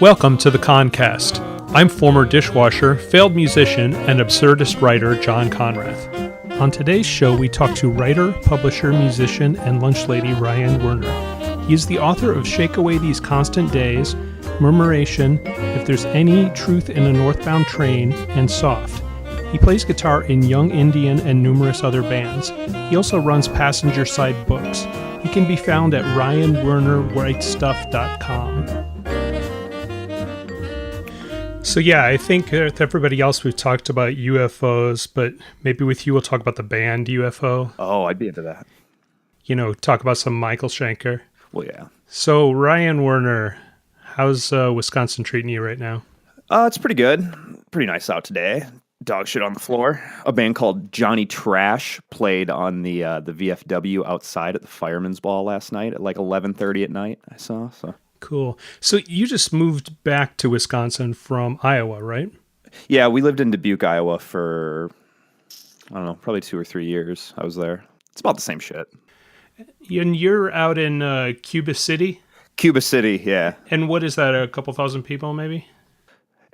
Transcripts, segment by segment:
Welcome to the Concast. I'm former dishwasher, failed musician, and absurdist writer John Conrath. On today's show, we talk to writer, publisher, musician, and lunch lady Ryan Werner. He is the author of Shake Away These Constant Days, Murmuration, If There's Any Truth in a Northbound Train, and Soft. He plays guitar in Young Indian and numerous other bands. He also runs Passenger Side Books. He can be found at ryanwernerwritestuff.com. So yeah, I think with everybody else we've talked about UFOs, but maybe with you we'll talk about the band UFO. Oh, I'd be into that. You know, talk about some Michael Schenker. Well, yeah. So Ryan Werner, how's Wisconsin treating you right now? It's pretty good. Pretty nice out today. Dog shit on the floor. A band called Johnny Trash played on the VFW outside at the Fireman's Ball last night at like 11:30 at night, I saw. So cool. So you just moved back to Wisconsin from Iowa, right? Yeah, we lived in Dubuque, Iowa for, I don't know, probably 2 or 3 years. I was there. It's about the same shit. And you're out in Cuba City? Cuba City, yeah. And what is that, a couple thousand people maybe?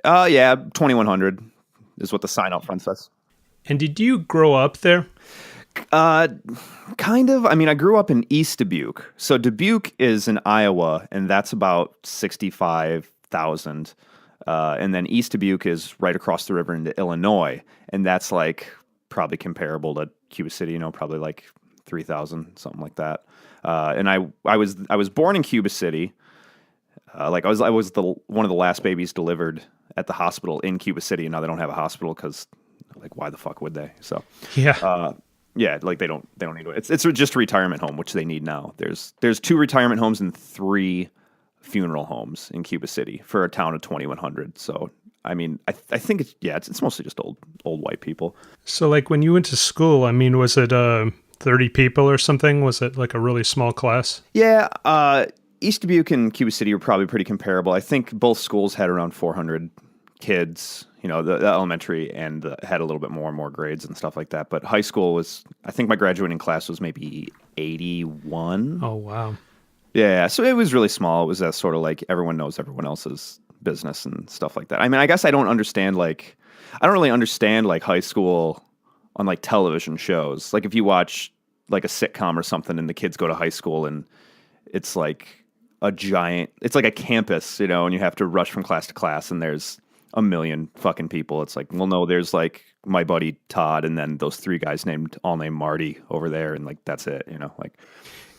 Yeah, 2,100 is what the sign out front says. And did you grow up there? Kind of. I mean, I grew up in East Dubuque. So Dubuque is in Iowa, and that's about 65,000. And then East Dubuque is right across the river into Illinois, and that's like probably comparable to Cuba City, probably like 3,000, something like that. And I was born in Cuba City. I was one of the last babies delivered at the hospital in Cuba City, and now they don't have a hospital because, like, why the fuck would they? So yeah. Yeah, like they don't need it. It's just a retirement home, which they need now. There's 2 retirement homes and 3 funeral homes in Cuba City for a town of 2,100. So I mean, I think it's mostly just old white people. So like when you went to school, I mean, was it 30 people or something? Was it like a really small class? Yeah, East Dubuque and Cuba City were probably pretty comparable. I think both schools had around 400 kids. The elementary and had a little bit more grades and stuff like that. But high school was, I think my graduating class was maybe 81. Oh, wow. Yeah, so it was really small. It was that sort of like everyone knows everyone else's business and stuff like that. I mean, I guess I don't really understand like high school on like television shows. Like if you watch like a sitcom or something and the kids go to high school and it's like it's like a campus, and you have to rush from class to class and there's a million fucking people. It's like, well, no, there's like my buddy Todd and then those 3 guys named Marty over there, and like that's it, like.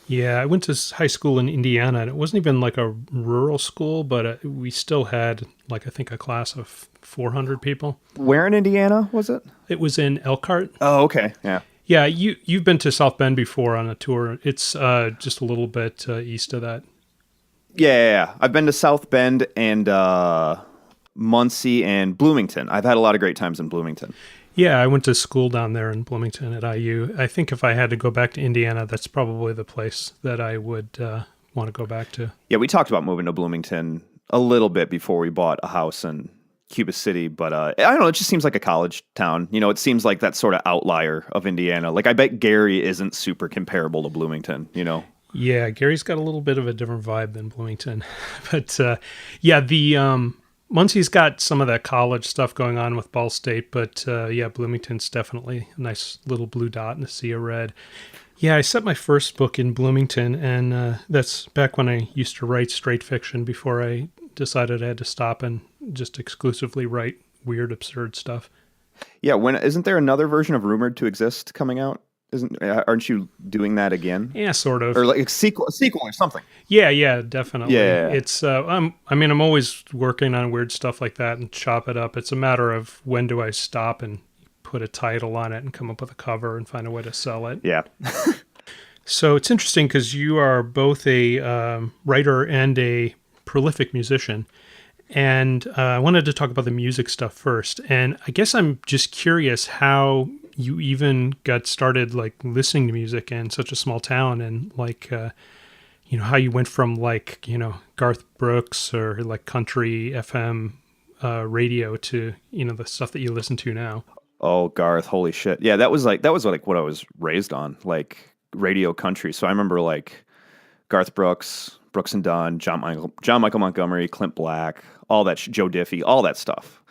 Yeah, I went to high school in Indiana, and it wasn't even like a rural school, but we still had like I think a class of 400 people. Where in Indiana was it? It was in Elkhart. Oh, okay, yeah. Yeah, you've been to South Bend before on a tour. It's just a little bit east of that. Yeah. I've been to South Bend and Muncie and Bloomington. I've had a lot of great times in Bloomington. Yeah, I went to school down there in Bloomington at IU. I think if I had to go back to Indiana, that's probably the place that I would want to go back to. Yeah, we talked about moving to Bloomington a little bit before we bought a house in Cuba City, but I don't know, it just seems like a college town. It seems like that sort of outlier of Indiana. Like I bet Gary isn't super comparable to Bloomington, Yeah, Gary's got a little bit of a different vibe than Bloomington. But yeah, the Muncie's got some of that college stuff going on with Ball State, but yeah, Bloomington's definitely a nice little blue dot in a sea of red. Yeah, I set my first book in Bloomington, and that's back when I used to write straight fiction before I decided I had to stop and just exclusively write weird, absurd stuff. Yeah, isn't there another version of Rumored to Exist coming out? Aren't you doing that again? Yeah, sort of. Or like a sequel or something? Yeah, definitely. Yeah. It's I'm always working on weird stuff like that and chop it up. It's a matter of when do I stop and put a title on it and come up with a cover and find a way to sell it. Yeah. So it's interesting because you are both a writer and a prolific musician. And I wanted to talk about the music stuff first. And I guess I'm just curious how you even got started like listening to music in such a small town, and like how you went from like Garth Brooks or like country FM radio to the stuff that you listen to now. Oh, Garth, holy shit. Yeah, that was like what I was raised on, like radio country. So I remember like Garth Brooks, Brooks and Dunn, John Michael Montgomery, Clint Black, all that, Joe Diffie, all that stuff.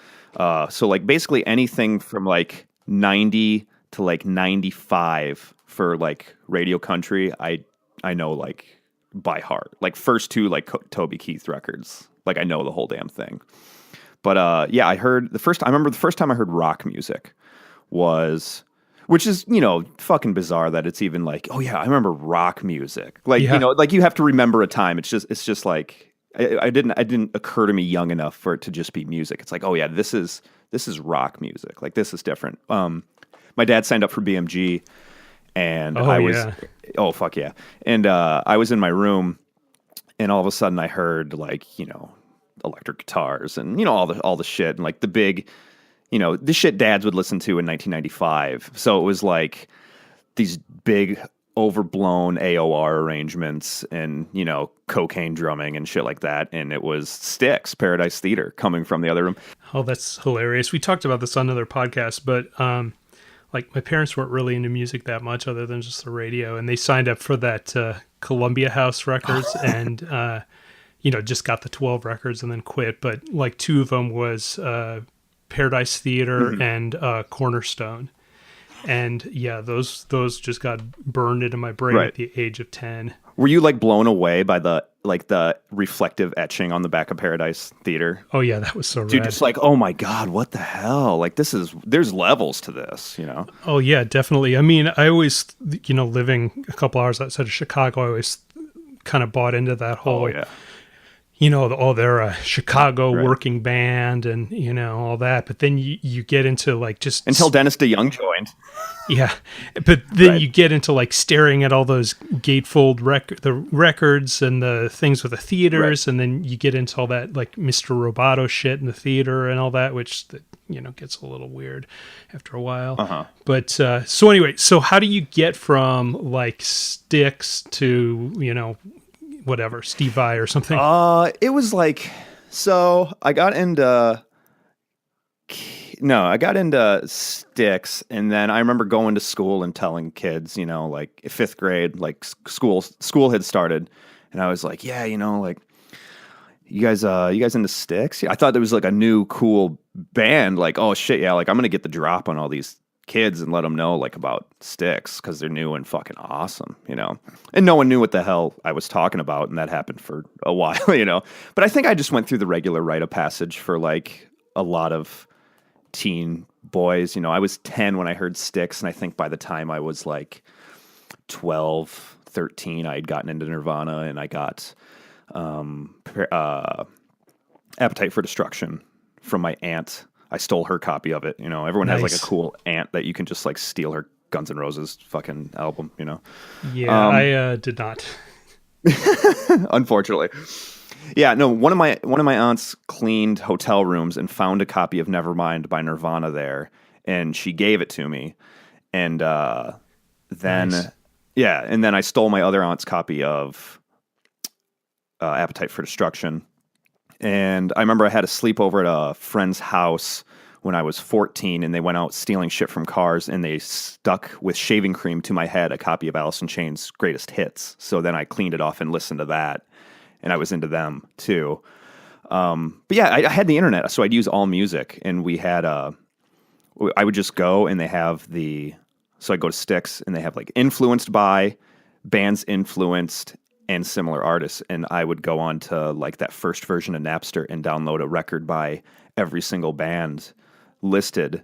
So like basically anything from like 90 to like 95 for like radio country, I know like by heart. Like first two like Toby Keith records, like I know the whole damn thing. But yeah, I remember the first time I heard rock music was, which is, you know, fucking bizarre that it's even like, oh yeah, I remember rock music. Like, you know, like you have to remember a time. It's just like, it didn't occur to me young enough for it to just be music. It's like, oh yeah, this is rock music. Like this is different. My dad signed up for BMG and oh fuck yeah. And I was in my room and all of a sudden I heard like, you know, electric guitars and, you know, all the shit and like the big, you know, the shit dads would listen to in 1995. So it was like these big overblown AOR arrangements and, you know, cocaine drumming and shit like that. And it was Styx, Paradise Theater, coming from the other room. Oh, that's hilarious. We talked about this on another podcast, but like my parents weren't really into music that much other than just the radio. And they signed up for that Columbia House Records and, you know, just got the 12 records and then quit. But like two of them was Paradise Theater and Cornerstone. And yeah, those just got burned into my brain at the age of 10. Were you like blown away by the reflective etching on the back of Paradise Theater? Oh yeah, that was so Dude, rad. just like, oh my God, what the hell? Like there's levels to this, you know? Oh yeah, definitely. I mean, I always, you know, living a couple hours outside of Chicago, I always kind of bought into that whole, you know, they're a Chicago working band and, you know, all that. But then you get into like just... Until Dennis DeYoung joined. Yeah. But then you get into like staring at all those gatefold the records and the things with the theaters. And then you get into all that like Mr. Roboto shit in the theater and all that, which, you know, gets a little weird after a while. But so anyway, so how do you get from like Styx to, you know, whatever, Steve Vai or something? It was like, so I got into Styx, and then I remember going to school and telling kids, you know, like 5th grade, like school had started, and I was like, yeah, you know, like you guys into Styx? Yeah, I thought there was like a new cool band, like, oh shit, yeah, like I'm gonna get the drop on all these kids and let them know like about Styx because they're new and fucking awesome, you know. And no one knew what the hell I was talking about, and that happened for a while, you know. But I think I just went through the regular rite of passage for like a lot of teen boys, you know. I was 10 when I heard Styx, and I think by the time I was like 12, 13, I had gotten into Nirvana, and I got Appetite for Destruction from my aunt. I stole her copy of it. You know, everyone has like a cool aunt that you can just like steal her Guns N' Roses fucking album, you know? Yeah, I did not. Unfortunately. Yeah, no, one of my aunts cleaned hotel rooms and found a copy of Nevermind by Nirvana there, and she gave it to me. And then I stole my other aunt's copy of Appetite for Destruction. And I remember I had a sleepover at a friend's house when I was 14, and they went out stealing shit from cars, and they stuck with shaving cream to my head a copy of Alice in Chains' Greatest Hits. So then I cleaned it off and listened to that, and I was into them too. But yeah, I had the internet, so I'd use All Music, and we had I would just go, and they have so I go to Styx, and they have like influenced by, bands influenced, and similar artists, and I would go on to like that first version of Napster and download a record by every single band listed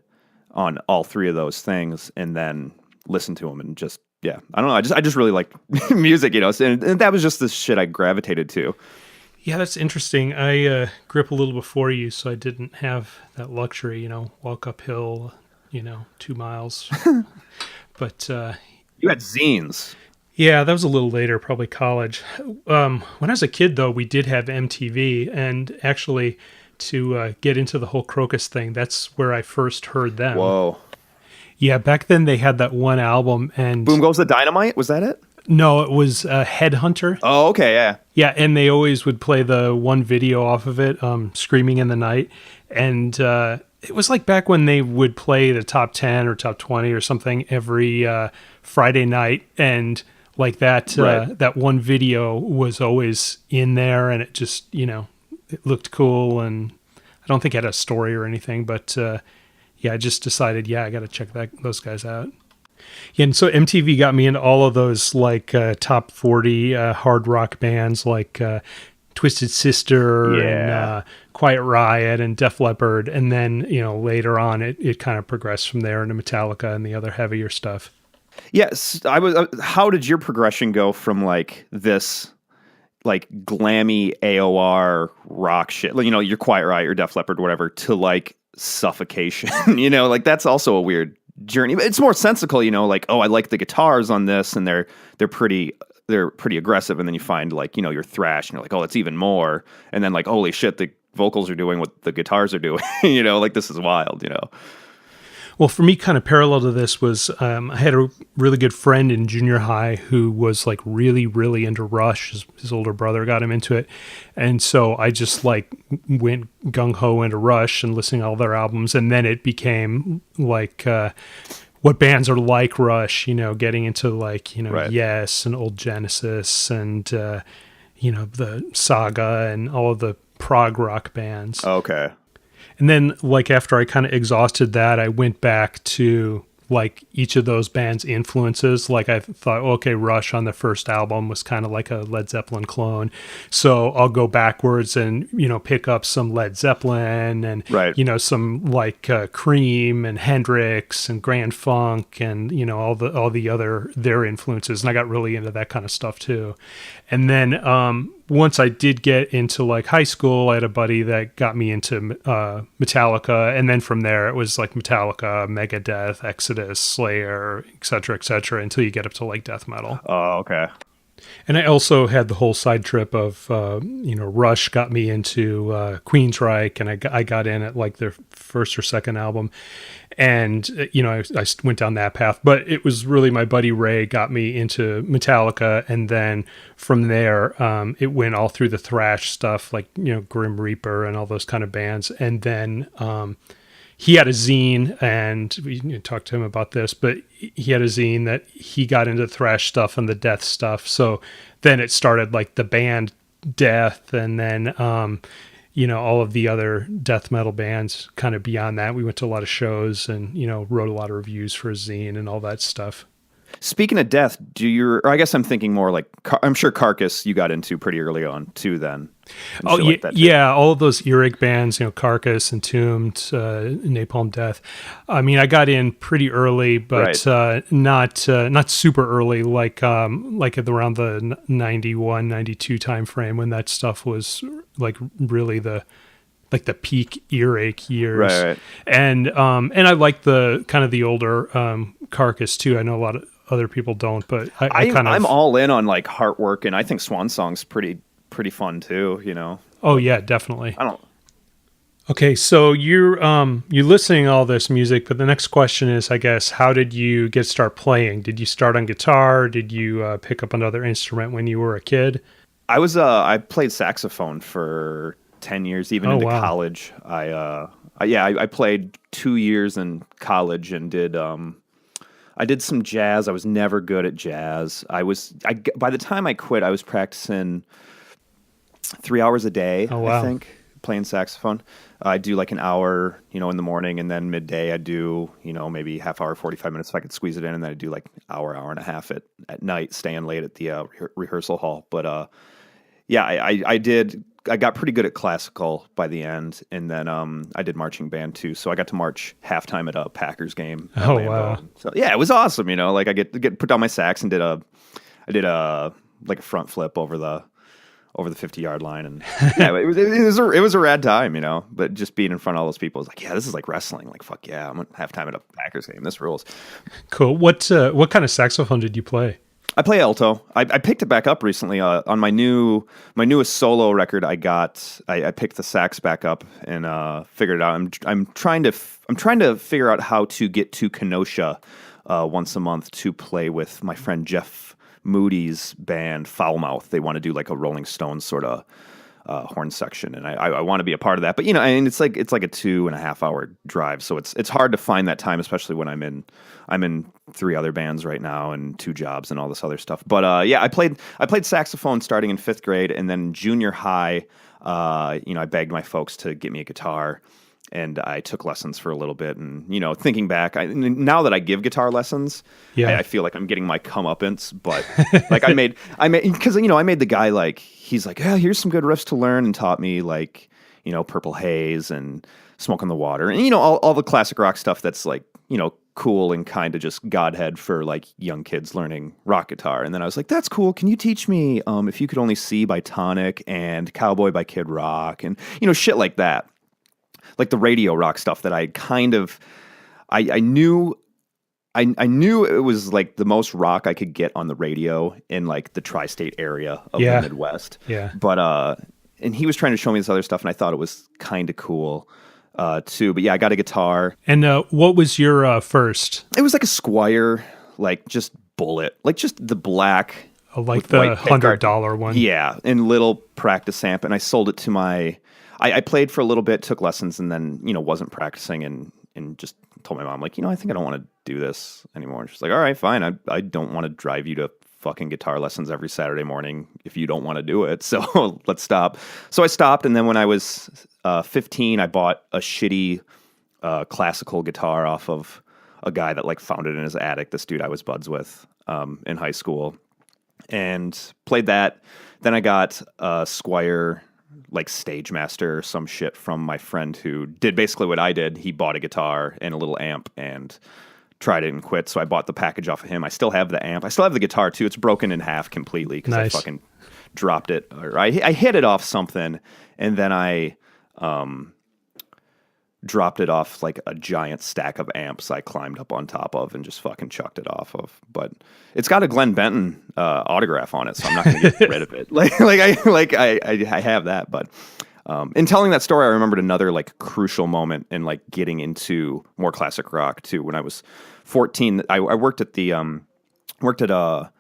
on all three of those things, and then listen to them and just I don't know. I just really like music, you know, and that was just the shit I gravitated to. Yeah, that's interesting. I grew up a little before you, so I didn't have that luxury, you know, walk uphill, you know, 2 miles. But you had zines. Yeah, that was a little later, probably college. When I was a kid, though, we did have MTV, and actually, to get into the whole Crocus thing, that's where I first heard them. Whoa. Yeah, back then they had that one album, and... Boom Goes the Dynamite? Was that it? No, it was Headhunter. Oh, okay, yeah. Yeah, and they always would play the one video off of it, Screaming in the Night, and it was like back when they would play the top 10 or top 20 or something every Friday night, and Like that, Right. that one video was always in there, and it just, it looked cool. And I don't think it had a story or anything, but yeah, I just decided, I got to check those guys out. Yeah, and so MTV got me into all of those like top 40 hard rock bands like Twisted Sister and Yeah. Quiet Riot and Def Leppard. And then, later on, it kind of progressed from there into Metallica and the other heavier stuff. Yes, I was. How did your progression go from like this, like glammy AOR rock shit, your Quiet Riot, your Def Leppard, whatever, to like Suffocation? Like that's also a weird journey. But it's more sensical, like, oh, I like the guitars on this, and they're pretty aggressive, and then you find like your thrash, and you're like, oh, it's even more, and then like, holy shit, the vocals are doing what the guitars are doing. Like this is wild. Well, for me, kind of parallel to this was I had a really good friend in junior high who was like really, really into Rush. His older brother got him into it. And so I just like went gung-ho into Rush and listening to all their albums. And then it became like what bands are like Rush, getting into like, Right. Yes and Old Genesis and, the Saga and all of the prog rock bands. Okay. And then, like, after I kind of exhausted that, I went back to, like, each of those bands' influences. Like, I thought, okay, Rush on the first album was kind of like a Led Zeppelin clone. So I'll go backwards and, pick up some Led Zeppelin and, Right. Some, like, Cream and Hendrix and Grand Funk and, all the other, their influences. And I got really into that kind of stuff, too. And then once I did get into like high school, I had a buddy that got me into Metallica. And then from there, it was like Metallica, Megadeth, Exodus, Slayer, et cetera, until you get up to like death metal. Oh, okay. And I also had the whole side trip of, Rush got me into Queensryche, and I got in at like their first or second album. And, I went down that path. But it was really my buddy Ray got me into Metallica. And then from there, it went all through the thrash stuff, like, Grim Reaper and all those kind of bands. And then he had a zine, and we talked to him about this, but he had a zine that he got into thrash stuff and the death stuff. So then it started like the band Death, and then, all of the other death metal bands kind of beyond that. We went to a lot of shows and, wrote a lot of reviews for a zine and all that stuff. Speaking of death, or I guess I'm thinking more like, I'm sure Carcass you got into pretty early on too then. Oh, yeah, yeah, all of those Earache bands, Carcass, Entombed, Napalm Death. I mean, I got in pretty early, but Right. Not super early, like at around the 91, 92 time frame when that stuff was like really the peak Earache years. Right. And I like the kind of the older Carcass too. I know a lot of other people don't, but I'm all in on like Heartwork, and I think Swan Song's pretty fun too. Oh yeah, definitely. I don't. Okay, so you're listening to all this music, but the next question is, I guess, how did you start playing? Did you start on guitar? Did you pick up another instrument when you were a kid? I played saxophone for 10 years, even into wow. college. I played 2 years in college and I did some jazz. I was never good at jazz. By the time I quit, I was practicing 3 hours a day, Oh, wow. I think, playing saxophone. I do like an hour, in the morning, and then midday I do, maybe half hour, 45 minutes if I could squeeze it in, and then I do like hour and a half at night, staying late at the rehearsal hall. But yeah, I got pretty good at classical by the end, and then I did marching band too. So I got to march halftime at a Packers game. At Oh, Lambeau. wow. So yeah, it was awesome. Like I get put down my sax and I did a like a front flip over the 50-yard line, and yeah, it was a rad time. But just being in front of all those people was like, yeah, this is like wrestling. Like fuck yeah, I'm at halftime at a Packers game. This rules. Cool. What kind of saxophone did you play? I play alto. I picked it back up recently on my newest solo record. I picked the sax back up and figured it out. I'm trying to figure out how to get to Kenosha once a month to play with my friend Jeff Moody's band Foulmouth. They want to do like a Rolling Stones sort of horn section, and I want to be a part of that. But you know, and it's like a 2.5 hour drive, so it's hard to find that time, especially when I'm in 3 other bands right now and 2 jobs and all this other stuff. But yeah, I played saxophone starting in 5th grade, and then junior high, you know, I begged my folks to get me a guitar. And I took lessons for a little bit, and you know, thinking back, now that I give guitar lessons, I feel like I'm getting my comeuppance. But like I made because you know I made the guy like he's like, yeah, here's some good riffs to learn, and taught me like you know Purple Haze and Smoke on the Water, and you know all the classic rock stuff that's like you know cool and kind of just godhead for like young kids learning rock guitar. And then I was like, that's cool. Can you teach me If You Could Only See by Tonic and Cowboy by Kid Rock and you know shit like that. Like the radio rock stuff that I kind of, I knew it was like the most rock I could get on the radio in like the tri-state area of the Midwest. Yeah. But, and he was trying to show me this other stuff and I thought it was kind of cool, too. But yeah, I got a guitar. And what was your first? It was like a Squier, like just Bullet, like just the black. Like the $100 one. Yeah. And little practice amp. And I sold it to I played for a little bit, took lessons, and then, you know, wasn't practicing and just told my mom, like, you know, I think I don't want to do this anymore. And she's like, all right, fine. I don't want to drive you to fucking guitar lessons every Saturday morning if you don't want to do it. So let's stop. So I stopped. And then when I was 15, I bought a shitty classical guitar off of a guy that like found it in his attic, this dude I was buds with in high school, and played that. Then I got a Squier like Stage Master or some shit from my friend who did basically what I did. He bought a guitar and a little amp and tried it and quit. So I bought the package off of him. I still have the amp. I still have the guitar too. It's broken in half completely because I fucking dropped it. Or I hit it off something and then I dropped it off like a giant stack of amps I climbed up on top of and just fucking chucked it off of. But it's got a Glenn Benton autograph on it, so I'm not going to get rid of it. I have that. But in telling that story, I remembered another like crucial moment in like getting into more classic rock too. When I was 14, I worked at a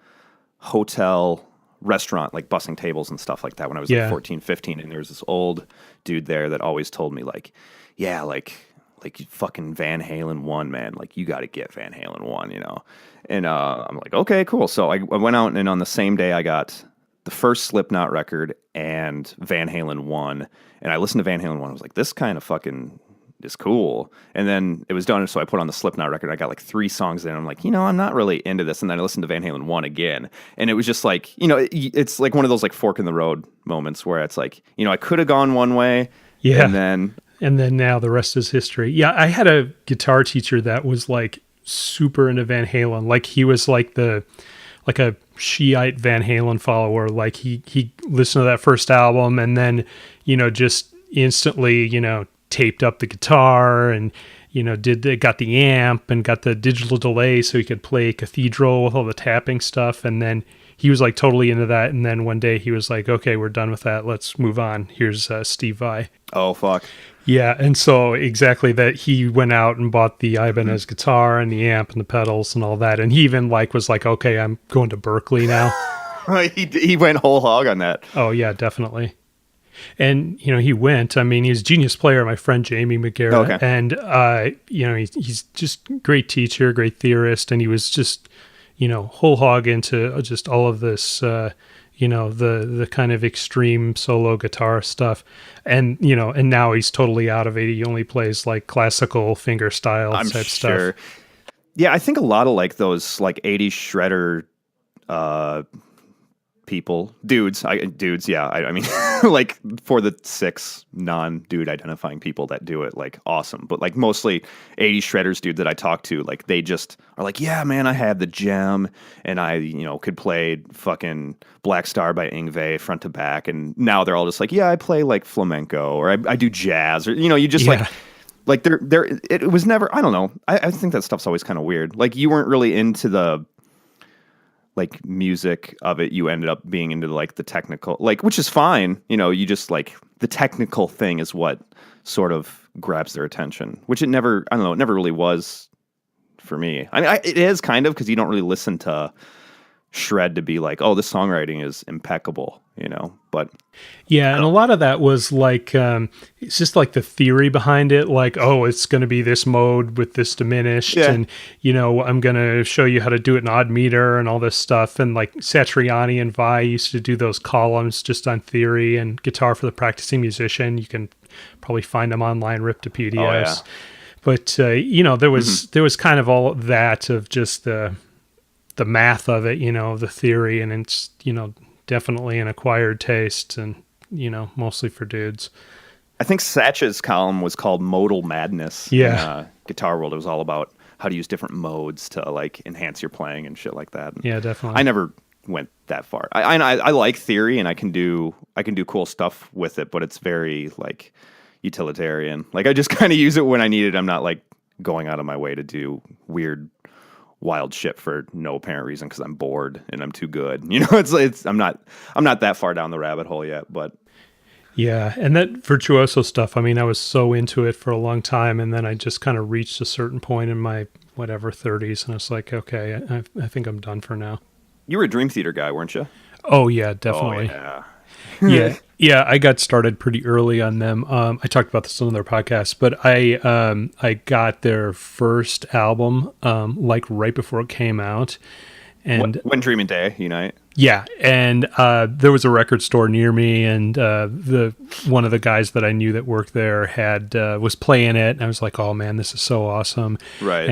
hotel restaurant, like bussing tables and stuff like that when I was like 14, 15. And there was this old dude there that always told me like, yeah, like fucking Van Halen 1, man. Like, you got to get Van Halen 1, you know? And I'm like, okay, cool. So I went out, and on the same day, I got the first Slipknot record and Van Halen 1. And I listened to Van Halen 1. I was like, this kind of fucking is cool. And then it was done, so I put on the Slipknot record. I got like 3 songs in. I'm like, you know, I'm not really into this. And then I listened to Van Halen 1 again. And it was just like, you know, it's like one of those like fork in the road moments where it's like, you know, I could have gone one way. Yeah. And then now the rest is history. Yeah, I had a guitar teacher that was like super into Van Halen. Like he was like a Shiite Van Halen follower. Like he listened to that first album and then, you know, just instantly, you know, taped up the guitar and, you know, got the amp and got the digital delay so he could play Cathedral with all the tapping stuff. And then he was like totally into that. And then one day he was like, okay, we're done with that. Let's move on. Here's Steve Vai. Oh, fuck. Yeah. And so exactly that, he went out and bought the Ibanez guitar and the amp and the pedals and all that. And he even like was like, okay, I'm going to Berkeley now. He went whole hog on that. Oh yeah, definitely. And, you know, he went, I mean, he's a genius player, my friend Jamie McGarrett. Okay. And, you know, he's just great teacher, great theorist. And he was just, you know, whole hog into just all of this, you know, the kind of extreme solo guitar stuff. And, you know, and now he's totally out of it. He only plays like classical finger style type stuff. Yeah, I think a lot of like those like 80s shredder people, dudes. Yeah. I mean, like for the 6 non-dude identifying people that do it, like awesome. But like mostly 80s shredders, dude, that I talk to, like they just are like, yeah, man, I had the gem and I, you know, could play fucking Black Star by Yngwie front to back. And now they're all just like, yeah, I play like flamenco or I do jazz or, you know, you just like it was never, I don't know. I think that stuff's always kind of weird. Like you weren't really into the like music of it, you ended up being into like the technical, like, which is fine. You know, you just like the technical thing is what sort of grabs their attention, which it never really was for me. I mean, it is kind of, because you don't really listen to shred to be like, oh, the songwriting is impeccable, you know. But Yeah, and a lot of that was like, it's just like the theory behind it, like, oh, it's going to be this mode with this diminished, Yeah. and, you know, I'm going to show you how to do it in odd meter and all this stuff. And like Satriani and Vi used to do those columns just on theory and guitar for the practicing musician. You can probably find them online, ripped to PDFs. Oh, yeah. But, you know, there was kind of all that of just the math of it, you know, the theory, and it's, you know, definitely an acquired taste and, you know, mostly for dudes. I think Satch's column was called Modal Madness. Yeah. In, Guitar World. It was all about how to use different modes to like enhance your playing and shit like that. And Yeah, definitely. I never went that far. I like theory and I can do cool stuff with it, but it's very like utilitarian. Like I just kind of use it when I need it. I'm not like going out of my way to do weird wild shit for no apparent reason because I'm bored and I'm too good. You know, it's I'm not that far down the rabbit hole yet, but Yeah, and that virtuoso stuff, I mean, I was so into it for a long time, and then I just kind of reached a certain point in my, whatever, 30s, and I was like, okay, I think I'm done for now. you were a Dream Theater guy, weren't you? Oh, yeah, definitely. Oh, Yeah. Yeah, I got started pretty early on them. I talked about this on their podcast, but I got their first album like right before it came out. And When Dream and Day Unite. yeah, and there was a record store near me, and the one of the guys that I knew that worked there had was playing it, and I was like, "Oh man, this is so awesome!" Right.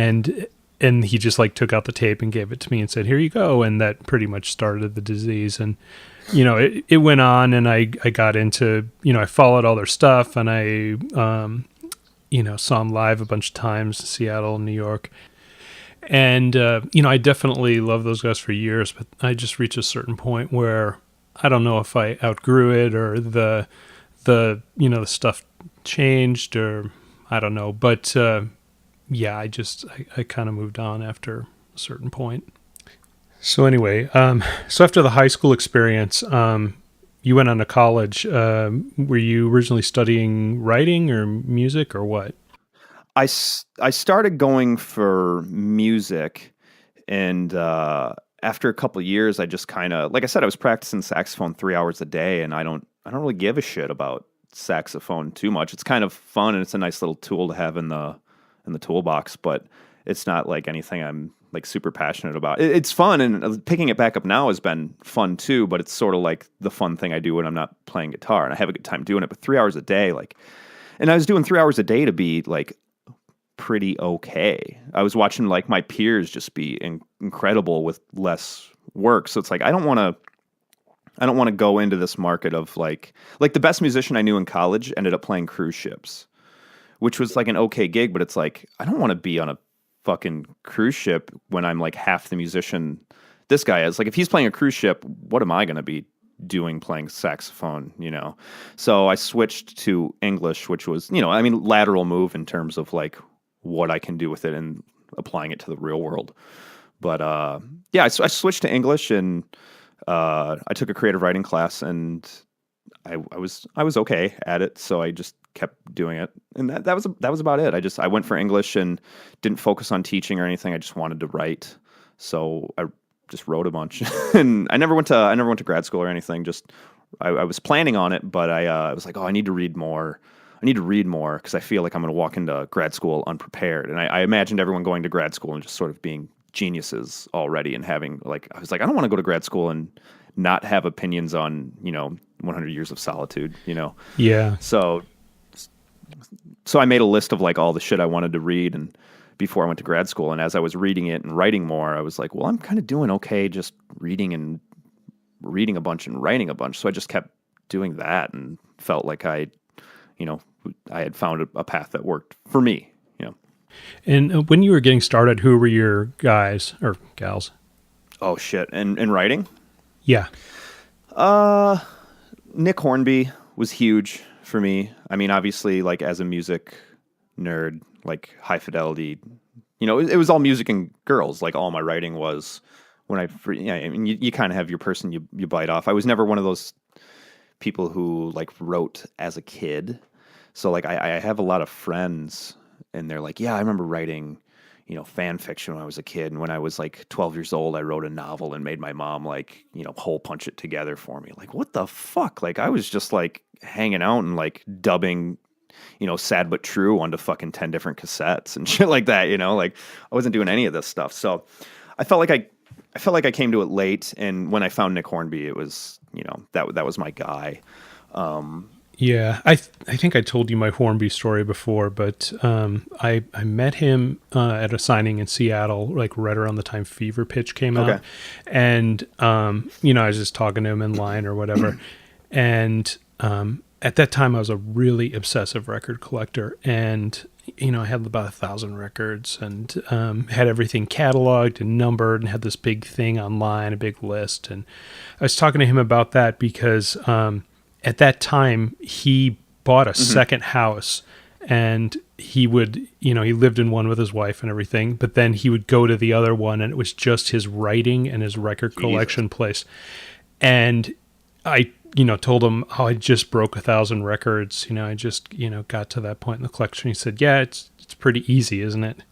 And he just like took out the tape and gave it to me and said, "Here you go," and that pretty much started the disease. And you know, it went on, and I got into, you know, I followed all their stuff, and I you know, saw them live a bunch of times in Seattle and New York. And, you know, I definitely loved those guys for years, but I just reached a certain point where I don't know if I outgrew it or the you know, the stuff changed, or I don't know. But, yeah, I kind of moved on after a certain point. So anyway, so after the high school experience, you went on to college. Were you originally studying writing or music or what? I started going for music, and after a couple of years, I just kind of, like I said, I was practicing saxophone 3 hours a day, and I don't really give a shit about saxophone too much. It's kind of fun, and it's a nice little tool to have in the toolbox, but it's not like anything I'm like super passionate about. It's fun, and picking it back up now has been fun too, but it's sort of like the fun thing I do when I'm not playing guitar, and I have a good time doing it. But 3 hours a day, like, and I was doing 3 hours a day to be like pretty okay. I was watching like my peers just be incredible with less work. So it's like I don't want to go into this market of like the best musician I knew in college ended up playing cruise ships, which was like an okay gig, but it's like I don't want to be on a fucking cruise ship when I'm like half the musician this guy is. Like if he's playing a cruise ship, what am I going to be doing playing saxophone, you know? So I switched to English, which was, you know, I mean, lateral move in terms of like what I can do with it and applying it to the real world. But yeah, I switched to English, and I took a creative writing class, and I was okay at it, so I just kept doing it, and that was about it. I went for English and didn't focus on teaching or anything. I just wanted to write, so I just wrote a bunch, and I never went to grad school or anything. Just I was planning on it, but I was like, oh, I need to read more. I need to read more because I feel like I'm going to walk into grad school unprepared. And I imagined everyone going to grad school and just sort of being geniuses already, and having like, I was like, I don't want to go to grad school and not have opinions on, you know, 100 Years of Solitude, you know? Yeah. So I made a list of like all the shit I wanted to read, and before I went to grad school. And as I was reading it and writing more, I was like, well, I'm kind of doing okay just reading a bunch and writing a bunch. So I just kept doing that and felt like I had found a path that worked for me, you know. And when you were getting started, who were your guys or gals? Oh shit. And writing? Yeah. Nick Hornby was huge for me. I mean, obviously, like as a music nerd, like High Fidelity, you know, it was all music and girls. Like all my writing was I mean, you kind of have your person you bite off. I was never one of those people who like wrote as a kid. So like I have a lot of friends, and they're like, yeah, I remember writing, fan fiction when I was a kid. And when I was like 12 years old, I wrote a novel and made my mom like, hole punch it together for me. Like, what the fuck? Like, I was just like hanging out and like dubbing, Sad But True onto fucking 10 different cassettes and shit like that, like I wasn't doing any of this stuff. So I felt like I came to it late. And when I found Nick Hornby, it was, that was my guy. Yeah, I think I told you my Hornby story before, but I met him at a signing in Seattle, like right around the time Fever Pitch came out, and I was just talking to him in line or whatever, and at that time I was a really obsessive record collector, and I had about 1,000 records and had everything cataloged and numbered and had this big thing online, a big list, and I was talking to him about that because at that time, he bought a second house, and he would, he lived in one with his wife and everything, but then he would go to the other one, and it was just his writing and his record collection place. And I, told him, I just broke 1,000 records. I just, got to that point in the collection. He said, yeah, it's pretty easy, isn't it?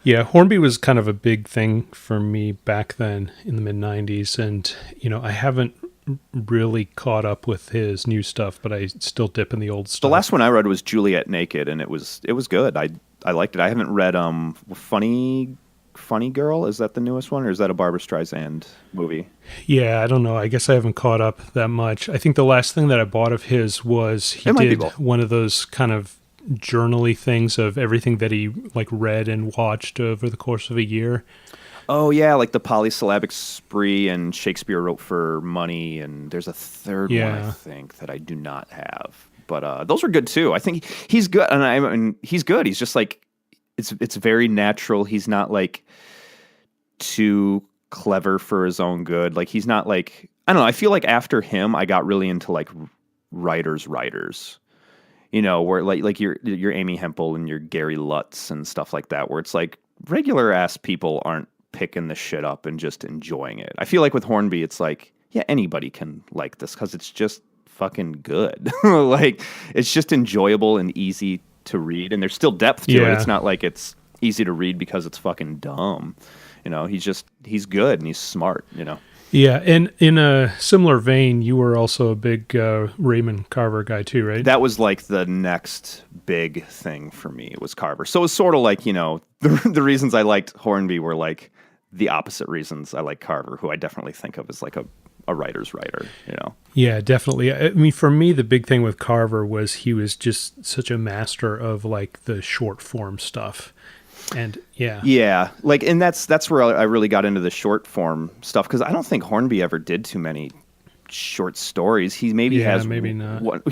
Yeah, Hornby was kind of a big thing for me back then in the mid-'90s, and, I haven't really caught up with his new stuff, but I still dip in the old stuff. The last one I read was Juliet Naked, and it was good. I liked it. I haven't read Funny Girl. Is that the newest one, or is that a Barbra Streisand movie? Yeah, I don't know. I guess I haven't caught up that much. I think the last thing that I bought of his was he did one of those kind of journal-y things of everything that he like read and watched over the course of a year. Oh, yeah, like the Polysyllabic Spree and Shakespeare Wrote for Money, and there's a third one, I think, that I do not have. But those were good, too. I think he's good, and he's good. He's just like, it's very natural. He's not, like, too clever for his own good. Like, he's not, like, I don't know, I feel like after him, I got really into, like, writers. Where, like your Amy Hempel and your Gary Lutz and stuff like that, where it's, like, regular-ass people aren't picking the shit up and just enjoying it. I feel like with Hornby, it's like, yeah, anybody can like this because it's just fucking good. Like, it's just enjoyable and easy to read, and there's still depth to it. It's not like it's easy to read because it's fucking dumb. He's good and he's smart, Yeah, and in a similar vein, you were also a big Raymond Carver guy too, right? That was like the next big thing for me. It was Carver. So it was sort of like, the reasons I liked Hornby were like the opposite reasons I like Carver, who I definitely think of as like a writer's writer, Yeah, definitely. I mean, for me, the big thing with Carver was he was just such a master of like the short form stuff. And like, and that's where I really got into the short form stuff, because I don't think Hornby ever did too many short stories. He has maybe not. One, I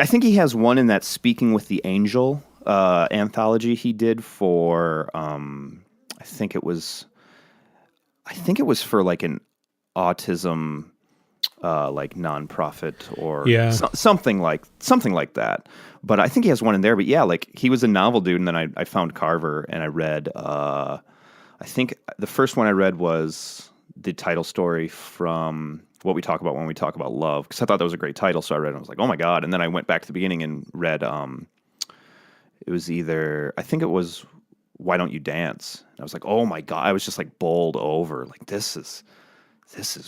think he has one in that Speaking with the Angel anthology he did for I think it was for like an autism like nonprofit or something like that. But I think he has one in there. But yeah, like he was a novel dude, and then I found Carver and I read. I think the first one I read was the title story from What We Talk About When We Talk About Love, because I thought that was a great title. So I read it and I was like, oh my God. And then I went back to the beginning and read, it was I think it was Why Don't You Dance? And I was like, oh my God. I was just like bowled over. Like, this is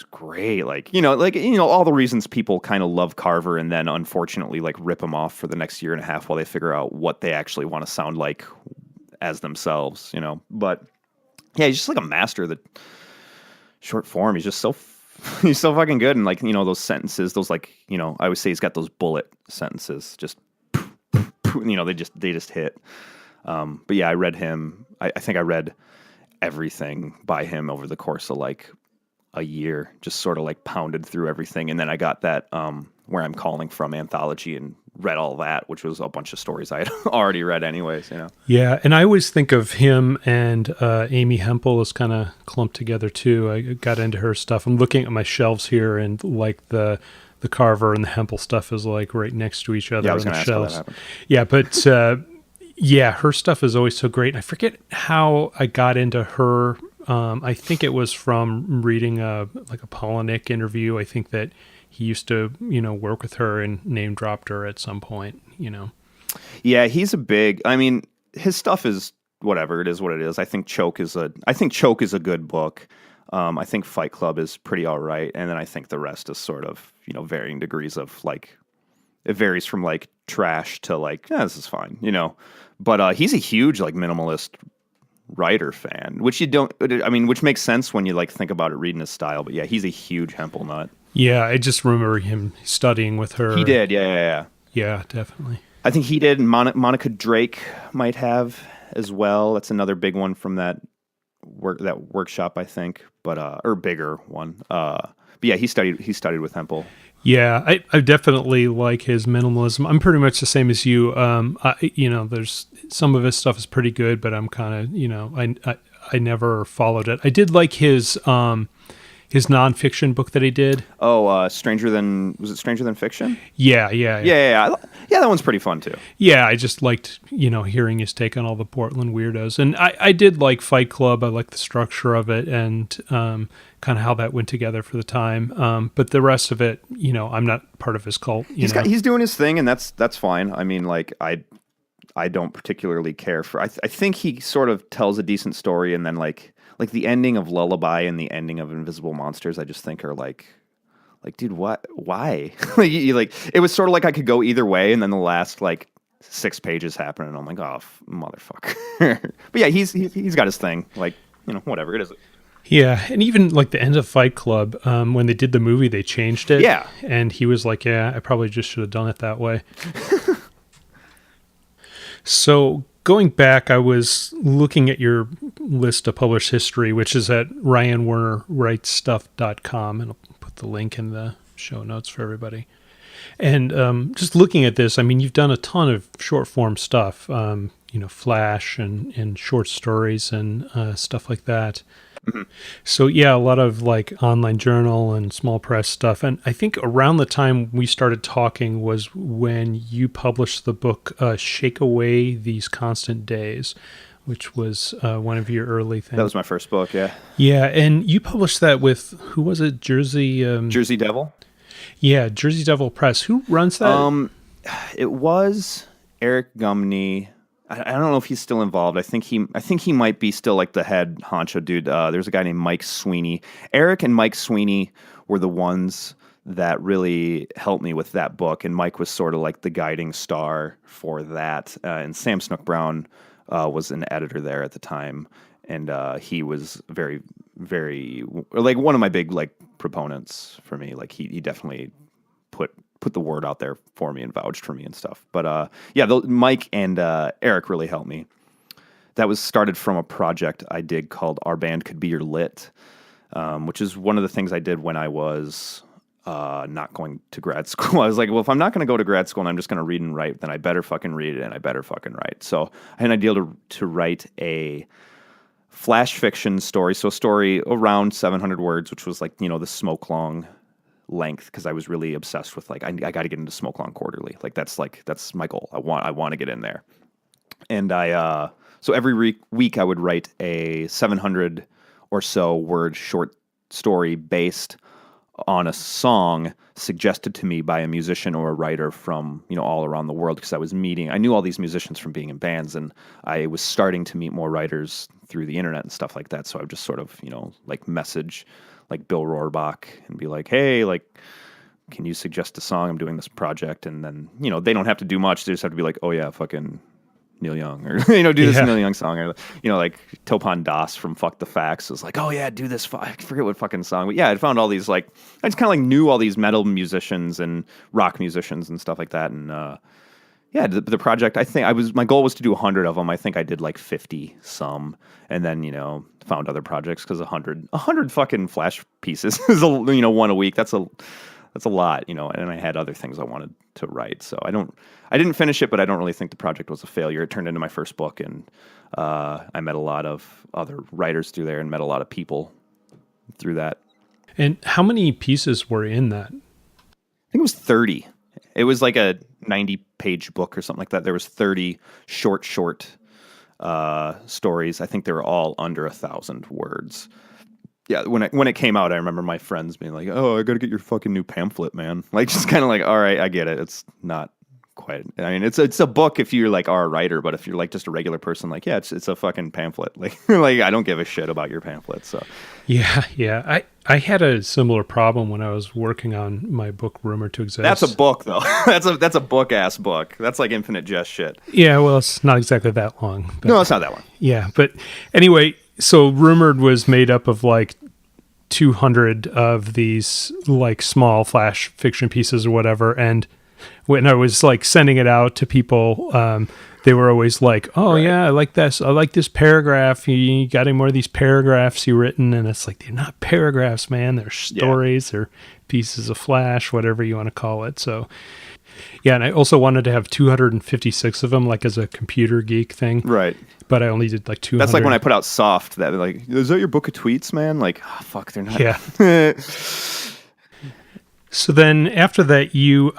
great. Like, all the reasons people kind of love Carver and then unfortunately like rip him off for the next year and a half while they figure out what they actually want to sound like as themselves, But yeah, he's just like a master of the short form. He's just he's so fucking good. And like, those sentences, those like, I always say he's got those bullet sentences, just, they just hit. But yeah, I read him. I think I read everything by him over the course of like a year, just sort of like pounded through everything. And then I got that Where I'm Calling From anthology and read all that, which was a bunch of stories I had already read anyways, Yeah, and I always think of him and Amy Hempel as kind of clumped together too. I got into her stuff. I'm looking at my shelves here, and like the Carver and the Hempel stuff is like right next to each other on the shelves. Yeah, but her stuff is always so great. And I forget how I got into her. I think it was from reading a Polinick interview. I think that he used to, work with her and name dropped her at some point, Yeah, he's a big, I mean, his stuff is whatever. It is what it is. I think Choke is a good book. I think Fight Club is pretty all right, and then I think the rest is sort of varying degrees of like it varies from like trash to like this is fine, But he's a huge like minimalist writer fan, which which makes sense when you like think about it reading his style. But yeah, he's a huge Hempel nut. Yeah, I just remember him studying with her. He did, yeah. Yeah, definitely. I think he did. Monica Drake might have as well. That's another big one from that workshop, I think, but or bigger one. But yeah, he studied with Hempel. Yeah, I definitely like his minimalism. I'm pretty much the same as you. There's some of his stuff is pretty good, but I'm kind of, I never followed it. I did like his nonfiction book that he did. Oh, was it Stranger Than Fiction? Yeah. Yeah, that one's pretty fun too. Yeah, I just liked, hearing his take on all the Portland weirdos. And I did like Fight Club. I liked the structure of it and kind of how that went together for the time. But the rest of it, I'm not part of his cult. He's doing his thing, and that's fine. I mean, like, I don't particularly care for... I think he sort of tells a decent story, and then like the ending of Lullaby and the ending of Invisible Monsters, I just think are like, dude, what? Why? It was sort of like I could go either way, and then the last like 6 pages happen, and I'm like, oh, motherfucker. But yeah, he's got his thing. Like, whatever it is. Yeah, and even like the end of Fight Club, when they did the movie, they changed it. Yeah, and he was like, yeah, I probably just should have done it that way. So going back, I was looking at your list of published history, which is at ryanwernerwritesstuff.com, and I'll put the link in the show notes for everybody. And just looking at this, I mean, you've done a ton of short form stuff, Flash and short stories and stuff like that. Mm-hmm. So yeah, a lot of like online journal and small press stuff. And I think around the time we started talking was when you published the book Shake Away These Constant Days, which was one of your early things. That was my first book, yeah. Yeah, and you published that with, who was it? Jersey Devil? Yeah, Jersey Devil Press. Who runs that? It was Eric Gumney. I don't know if he's still involved. I think he might be still like the head honcho dude. There's a guy named Mike Sweeney. Eric and Mike Sweeney were the ones that really helped me with that book, and Mike was sort of like the guiding star for that. And Sam Snook Brown was an editor there at the time, and he was very, very like one of my big like proponents for me. Like he definitely put the word out there for me and vouched for me and stuff. But Mike and Eric really helped me. That was started from a project I did called Our Band Could Be Your Lit, which is one of the things I did when I was not going to grad school. I was like, well, if I'm not going to go to grad school and I'm just going to read and write, then I better fucking read it and I better fucking write. So I had an idea to write a flash fiction story, so a story around 700 words, which was like, the Smoke Long length, because I was really obsessed with like I got to get into Smoke Long Quarterly. Like that's my goal. I want to get in there. And so every week I would write a 700 or so word short story based on a song suggested to me by a musician or a writer from all around the world, because I knew all these musicians from being in bands, and I was starting to meet more writers through the internet and stuff like that. So I would just sort of like message like Bill Rohrbach and be like, hey, like, can you suggest a song? I'm doing this project. And then, they don't have to do much. They just have to be like, oh yeah, fucking Neil Young, or, do this Neil Young song. Or, like Topan Das from Fuck the Facts was like, oh yeah, do this. I forget what fucking song. But yeah, I found all these, like, I just kind of like knew all these metal musicians and rock musicians and stuff like that. And yeah, the project, I think my goal was to do 100 of them. I think I did like 50 some, and then, found other projects, because 100 fucking Flash pieces is one a week. That's a lot, and I had other things I wanted to write. So I didn't finish it, but I don't really think the project was a failure. It turned into my first book, and I met a lot of other writers through there and met a lot of people through that. And how many pieces were in that? I think it was 30. It was like a 90-page book or something like that. There was 30 short stories. I think they were all under 1,000 words. Yeah, when it came out, I remember my friends being like, "Oh, I got to get your fucking new pamphlet, man." Like, just kind of like, "All right, I get it. It's not quite. I mean, it's a book if you're like are a writer, but if you're like just a regular person, like yeah, it's a fucking pamphlet. Like like I don't give a shit about your pamphlet. So Yeah. I had a similar problem when I was working on my book, Rumor to Exist. that's a book though. that's a book ass book. That's like Infinite Jest shit. Yeah, well, it's not exactly that long. But, No, it's not that one. yeah, but anyway, so Rumored was made up of like 200 of these like small flash fiction pieces or whatever, and when I was like sending it out to people, they were always like, "Oh Right. yeah, I like this. I like this paragraph. You got any more of these paragraphs you written?" And it's like they're not paragraphs, man. They're stories. They're pieces of flash, whatever you want to call it. So yeah, and I also wanted to have 256 of them, like as a computer geek thing. Right. But I only did like 200. That's like when I put out Soft. That like, is that your book of tweets, man? Like, oh, fuck, they're not. Yeah. So then after that, you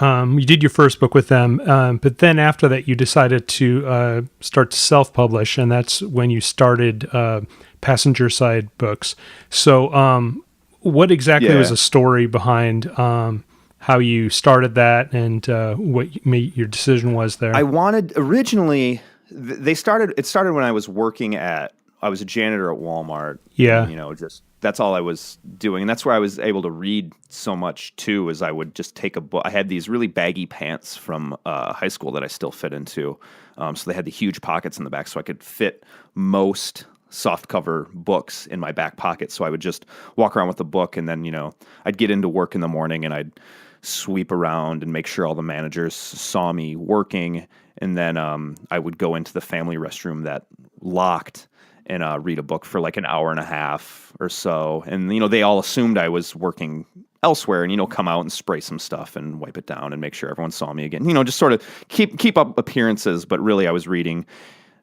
did your first book with them, but then after that, you decided to start to self-publish, and that's when you started Passenger Side Books. So what exactly was the story behind how you started that and what your decision was there? I wanted originally. It started when I was I was a janitor at Walmart. Yeah. And, just that's all I was doing. And that's where I was able to read so much too, is I would just take a book. I had these really baggy pants from high school that I still fit into. So they had the huge pockets in the back so I could fit most softcover books in my back pocket. So I would just walk around with the book, and then, I'd get into work in the morning and I'd sweep around and make sure all the managers saw me working. And then I would go into the family restroom that locked and read a book for like an hour and a half or so. And, they all assumed I was working elsewhere and, come out and spray some stuff and wipe it down and make sure everyone saw me again. Just sort of keep up appearances. But really I was reading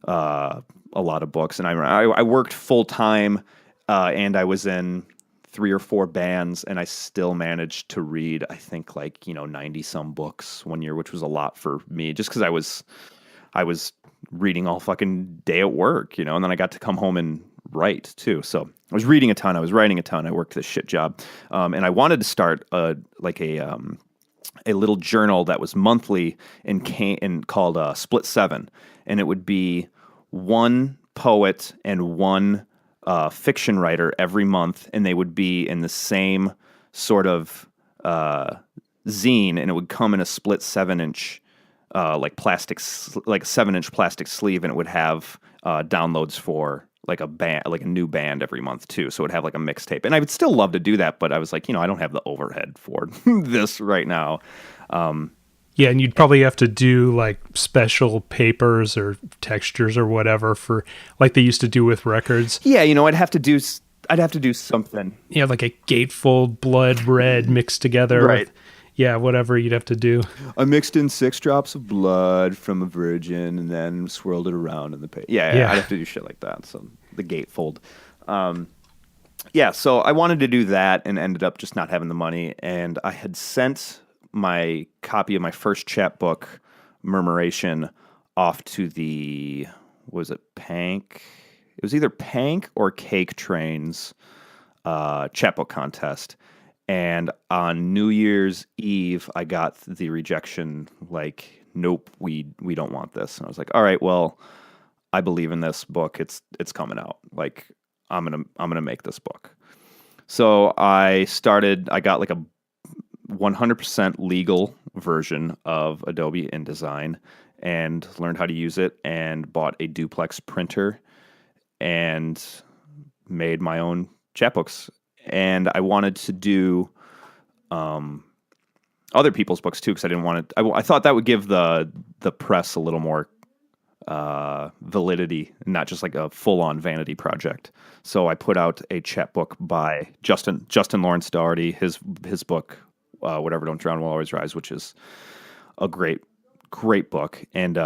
a lot of books. And I worked full time and I was in 3 or 4 bands, and I still managed to read, I think, 90 some books one year, which was a lot for me, just because I was reading all fucking day at work, and then I got to come home and write too. So I was reading a ton, I was writing a ton, I worked this shit job, and I wanted to start a little journal that was monthly and called Split 7, and it would be one poet and one fiction writer every month, and they would be in the same sort of zine, and it would come in a split 7-inch like a 7-inch plastic sleeve, and it would have downloads for like a band, like a new band every month too. So it would have like a mixtape, and I would still love to do that, but I was like, I don't have the overhead for this right now. Yeah, and you'd probably have to do like special papers or textures or whatever for like they used to do with records. Yeah, I'd have to do something. Yeah, like a gatefold blood red mixed together. Right. Whatever you'd have to do. I mixed in 6 drops of blood from a virgin and then swirled it around in the paper. Yeah, I'd have to do shit like that. So the gatefold. So I wanted to do that and ended up just not having the money. And I had sent my copy of my first chapbook, Murmuration, off to the, was it Pank? It was either Pank or Cake Train's chapbook contest. And on New Year's Eve, I got the rejection, like, nope, we don't want this. And I was like, all right, well, I believe in this book. It's coming out. Like, I'm gonna make this book. So I got like a 100% legal version of Adobe InDesign and learned how to use it, and bought a duplex printer and made my own chapbooks. And I wanted to do other people's books too, because I didn't want it. I thought that would give the press a little more validity, not just like a full-on vanity project. So I put out a chapbook by Justin Lawrence Doherty, his book, Whatever Don't Drown Will Always Rise, which is a great book, and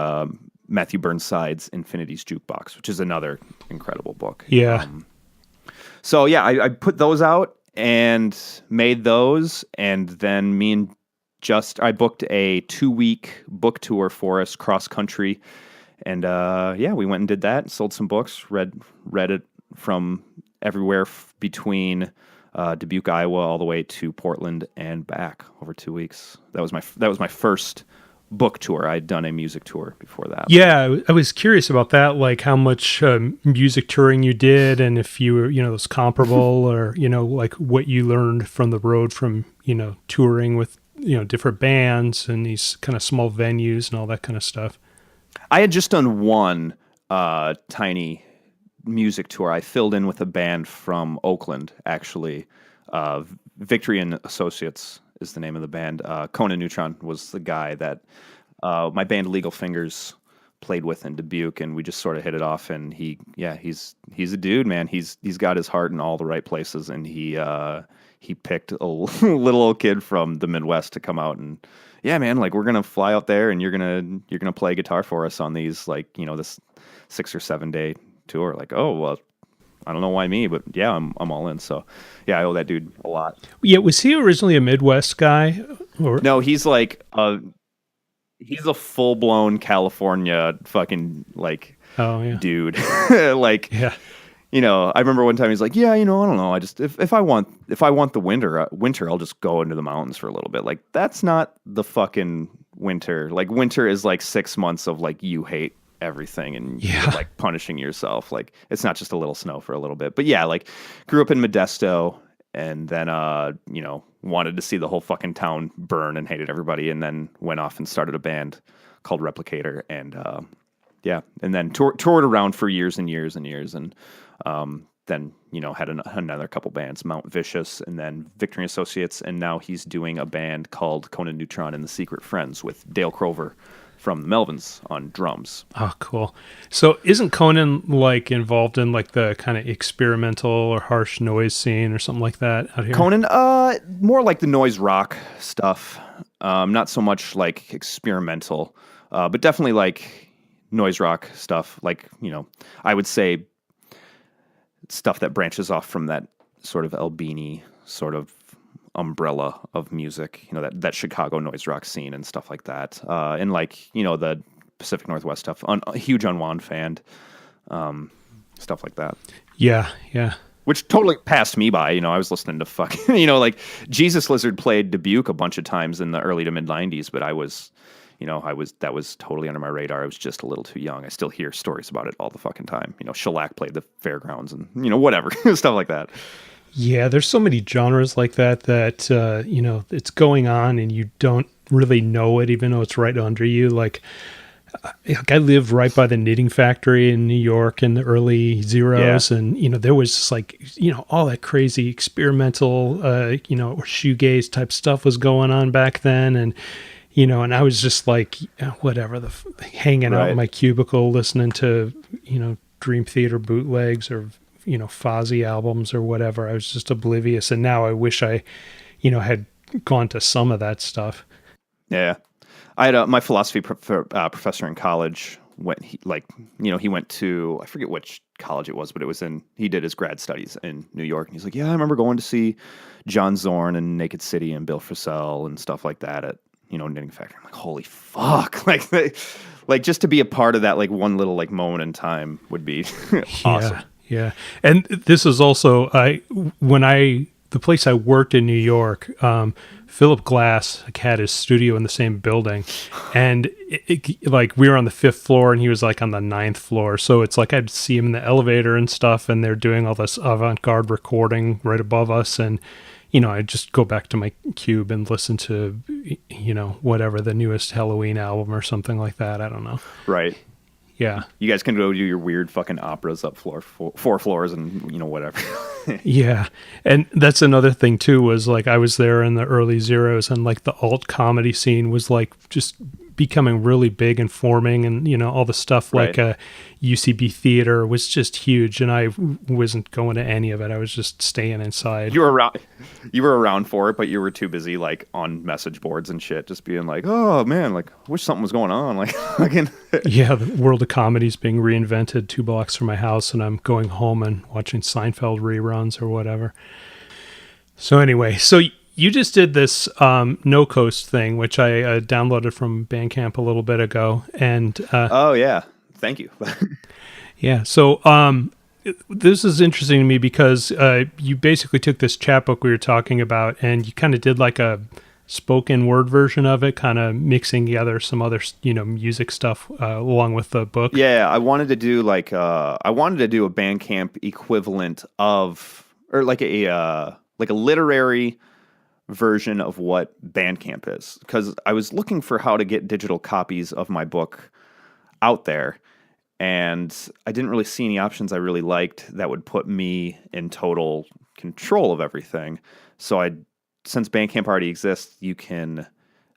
Matthew Burnside's Infinity's Jukebox, which is another incredible book. Yeah. So yeah, I put those out and made those, and then I booked a 2-week book tour for us cross country, and we went and did that, sold some books, read it from everywhere between Dubuque, Iowa, all the way to Portland and back over 2 weeks. That was my first book tour. I'd done a music tour before that. Yeah, I was curious about that, like how much music touring you did, and if you were, it was comparable, or like what you learned from the road from touring with different bands and these kind of small venues and all that kind of stuff. I had just done one tiny music tour. I filled in with a band from Oakland, actually. Victory and Associates is the name of the band. Conan Neutron was the guy that my band Legal Fingers played with in Dubuque, and we just sort of hit it off. And he's a dude, man. He's got his heart in all the right places, and he picked a little old kid from the Midwest to come out and man, like we're gonna fly out there and you're gonna play guitar for us on these this 6 or 7 day tour. Like, oh well, I don't know why me, but yeah, I'm all in. So yeah, I owe that dude a lot. Yeah, was he originally a Midwest guy? Or no, he's like he's a full blown California fucking dude. Like yeah. I remember one time he's like, I don't know. I just if I want the winter, I'll just go into the mountains for a little bit. Like that's not the fucking winter. Like winter is like 6 months of like you hate everything and you're like punishing yourself. Like it's not just a little snow for a little bit. But yeah, like grew up in Modesto and then wanted to see the whole fucking town burn and hated everybody, and then went off and started a band called Replicator, and and then toured around for years and years and years, and then had another couple bands, Mount Vicious, and then Victory Associates, and now he's doing a band called Conan Neutron and the Secret Friends with Dale Crover from the Melvins on drums. Oh, cool. So isn't Conan like involved in like the kind of experimental or harsh noise scene or something like that out here? Conan, more like the noise rock stuff. Not so much like experimental, but definitely like noise rock stuff. Like, I would say stuff that branches off from that sort of Albini sort of umbrella of music, that Chicago noise rock scene and stuff like that. And like, the Pacific Northwest stuff, a huge Unwound fan, stuff like that. Yeah. Yeah. Which totally passed me by. I was listening to fucking, like Jesus Lizard played Dubuque a bunch of times in the early to mid 90s, but that was totally under my radar. I was just a little too young. I still hear stories about it all the fucking time. Shellac played the fairgrounds and, whatever, stuff like that. Yeah, there's so many genres like that it's going on and you don't really know it, even though it's right under you. Like I lived right by the Knitting Factory in New York in the early zeros, and there was just like all that crazy experimental or shoegaze type stuff was going on back then, and and I was just like whatever, hanging out in my cubicle listening to Dream Theater bootlegs or Fozzy albums or whatever. I was just oblivious, and now I wish I had gone to some of that stuff. Yeah. I had my philosophy professor in college. He went to, I forget which college it was, but he did his grad studies in New York. And he's like, yeah, I remember going to see John Zorn and Naked City and Bill Frisell and stuff like that at, Knitting Factory. I'm like, holy fuck. Like just to be a part of that, like one little like moment in time would be awesome. Yeah. And this is also, the place I worked in New York, Philip Glass had his studio in the same building, and like we were on the 5th floor and he was like on the 9th floor. So it's like I'd see him in the elevator and stuff, and they're doing all this avant-garde recording right above us. And, I'd just go back to my cube and listen to, whatever, the newest Halloween album or something like that. I don't know. Right. Yeah. You guys can go do your weird fucking operas up 4 floors and, whatever. Yeah. And that's another thing too, was like I was there in the early zeros, and like the alt comedy scene was like just becoming really big and forming, and all the stuff like UCB theater was just huge, and I wasn't going to any of it. I was just staying inside. You were around for it, but you were too busy like on message boards and shit, just being like, oh man, like I wish something was going on. Like yeah, the world of comedy is being reinvented 2 blocks from my house, and I'm going home and watching Seinfeld reruns or whatever. So anyway, you just did this No Coast thing, which I downloaded from Bandcamp a little bit ago, and oh yeah, thank you. Yeah, so this is interesting to me because you basically took this chapbook we were talking about, and you kind of did like a spoken word version of it, kind of mixing together some other, music stuff along with the book? Yeah, I wanted to do I wanted to do a Bandcamp equivalent of, or like a literary version of what Bandcamp is, because I was looking for how to get digital copies of my book out there, and I didn't really see any options I really liked that would put me in total control of everything. So since Bandcamp already exists, you can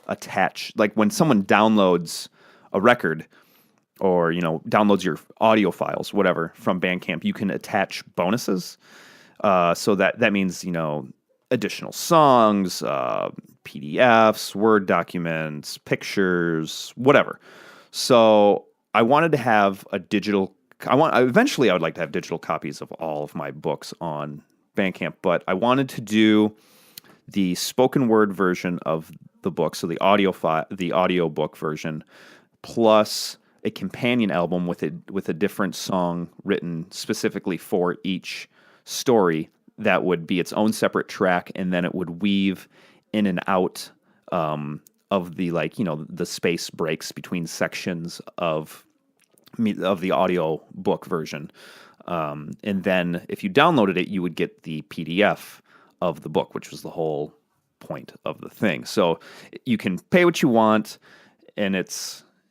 attach, like when someone downloads a record or, downloads your audio files, whatever, from Bandcamp, you can attach bonuses. So that means, additional songs, PDFs, Word documents, pictures, whatever. So I wanted to have eventually I would like to have digital copies of all of my books on Bandcamp, but I wanted to do the spoken word version of the book, so the audio book version, plus a companion album with a different song written specifically for each story that would be its own separate track, and then it would weave in and out of the the space breaks between sections of the audio book version. And then if you downloaded it, you would get the PDF of the book, which was the whole point of the thing. So you can pay what you want, and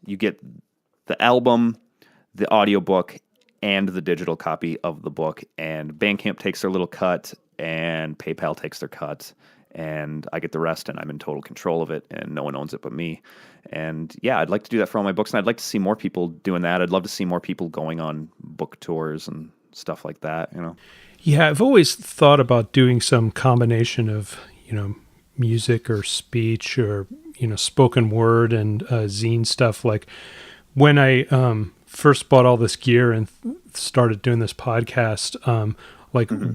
you get the album, the audiobook, and the digital copy of the book. And Bandcamp takes their little cut, and PayPal takes their cut, and I get the rest, and I'm in total control of it, and no one owns it but me. And yeah, I'd like to do that for all my books, and I'd like to see more people doing that. I'd love to see more people going on book tours and stuff like that, Yeah, I've always thought about doing some combination of, music or speech or, spoken word and zine stuff. Like when I first bought all this gear and started doing this podcast,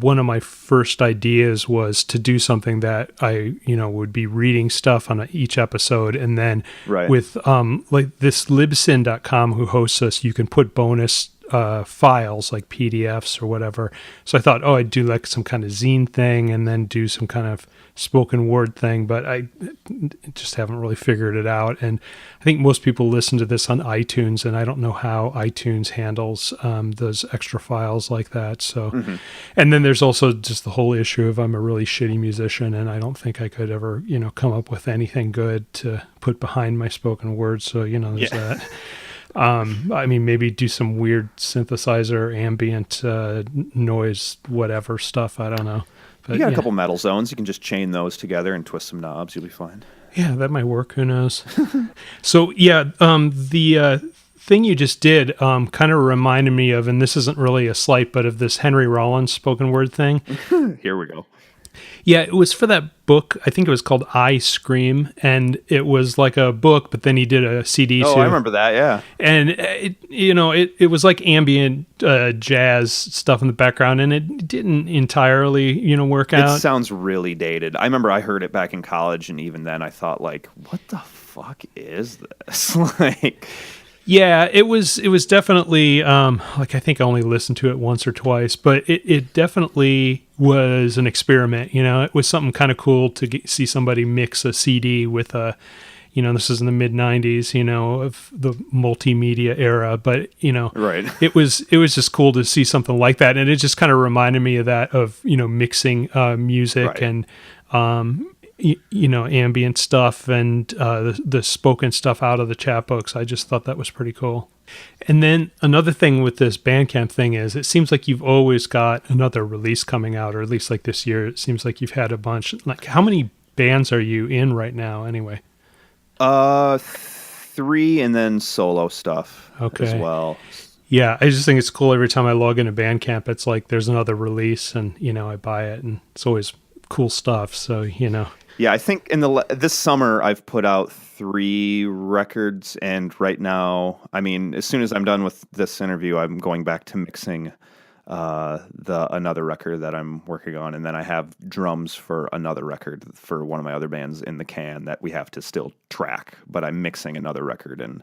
one of my first ideas was to do something that I, would be reading stuff on each episode. And then with like this libsyn.com who hosts us, you can put bonus files like PDFs or whatever. So I thought, I'd do like some kind of zine thing and then do some kind of spoken word thing, but I just haven't really figured it out. And I think most people listen to this on iTunes, and I don't know how iTunes handles those extra files like that. So, and then there's also just the whole issue of I'm a really shitty musician, and I don't think I could ever, come up with anything good to put behind my spoken word. So, there's that. I mean, maybe do some weird synthesizer, ambient noise, whatever stuff. I don't know. But, you got a couple metal zones. You can just chain those together and twist some knobs. You'll be fine. Yeah, that might work. Who knows? So, yeah, the thing you just did kind of reminded me of, and this isn't really a slight, but of this Henry Rollins spoken word thing. Here we go. Yeah, it was for that book. I think it was called I Scream, and it was like a book, but then he did a CD too. Oh, I remember that, yeah. And it was like ambient jazz stuff in the background, and it didn't entirely, work out. It sounds really dated. I remember I heard it back in college, and even then I thought, like, what the fuck is this? Like, yeah, it was definitely I think I only listened to it once or twice, but it definitely was an experiment. It was something kind of cool to see somebody mix a CD with a, this is in the mid '90s, of the multimedia era, but right. it was just cool to see something like that, and it just kind of reminded me of that, of mixing music right. and ambient stuff and the spoken stuff out of the chapbooks. I just thought that was pretty cool. And then another thing with this Bandcamp thing is it seems like you've always got another release coming out, or at least like this year, it seems like you've had a bunch. Like, how many bands are you in right now anyway? 3, and then solo stuff as well. Yeah, I just think it's cool every time I log into Bandcamp, it's like there's another release, and I buy it, and it's always cool stuff. So Yeah, I think this summer I've put out 3 records, and right now, I mean, as soon as I'm done with this interview, I'm going back to mixing another record that I'm working on, and then I have drums for another record for one of my other bands in the can that we have to still track, but I'm mixing another record. And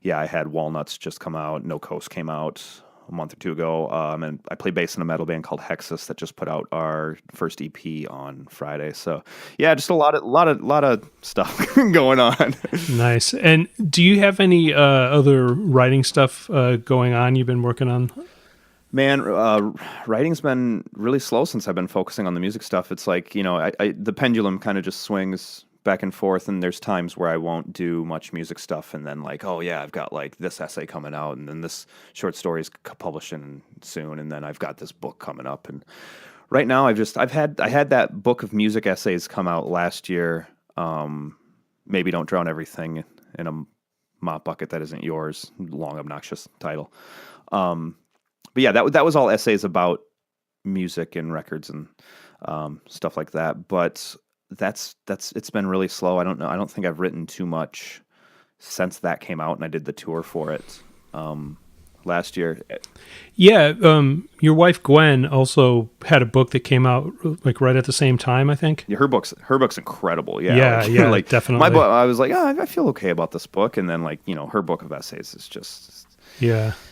yeah, I had Walnuts just come out, No Coast came out a month or two ago. And I play bass in a metal band called Hexus that just put out our first EP on Friday. So yeah, just a lot of stuff going on. Nice. And do you have any other writing stuff going on you've been working on? Man, writing's been really slow since I've been focusing on the music stuff. It's like, the pendulum kind of just swings back and forth, and there's times where I won't do much music stuff, and then like, oh yeah, I've got like this essay coming out, and then this short story's publishing soon, and then I've got this book coming up. And right now, I had that book of music essays come out last year. Maybe Don't Drown Everything in a Mop Bucket That Isn't Yours. Long, obnoxious title. But yeah, that was all essays about music and records and stuff like that. But it's been really slow. I don't know. I don't think I've written too much since that came out, and I did the tour for it last year. Yeah, your wife Gwen also had a book that came out like right at the same time, I think. Yeah, her book's incredible. Yeah, like definitely. My book, I was like, I feel okay about this book, and then like her book of essays is just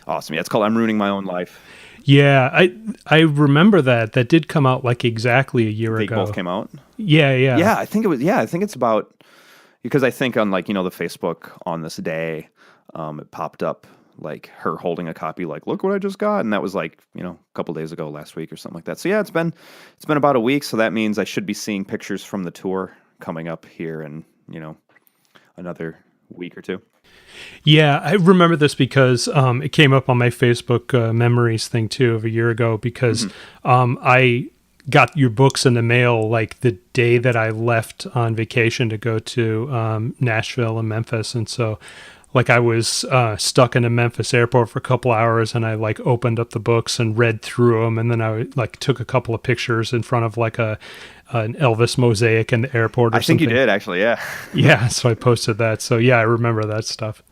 awesome. Yeah, it's called I'm Ruining My Own Life. Yeah, I remember that. That did come out like exactly a year ago. They both came out? Yeah. Yeah, I think it's about, because I think on like, the Facebook on this day, it popped up like her holding a copy, like, look what I just got. And that was like, a couple days ago, last week or something like that. So yeah, it's been about a week. So that means I should be seeing pictures from the tour coming up here in, another week or two. Yeah, I remember this because it came up on my Facebook memories thing too of a year ago, because I got your books in the mail like the day that I left on vacation to go to Nashville and Memphis. And so like I was stuck in a Memphis airport for a couple hours, and I like opened up the books and read through them. And then I like took a couple of pictures in front of like an Elvis mosaic in the airport or something. I think you did actually. Yeah. Yeah. So I posted that. So yeah, I remember that stuff.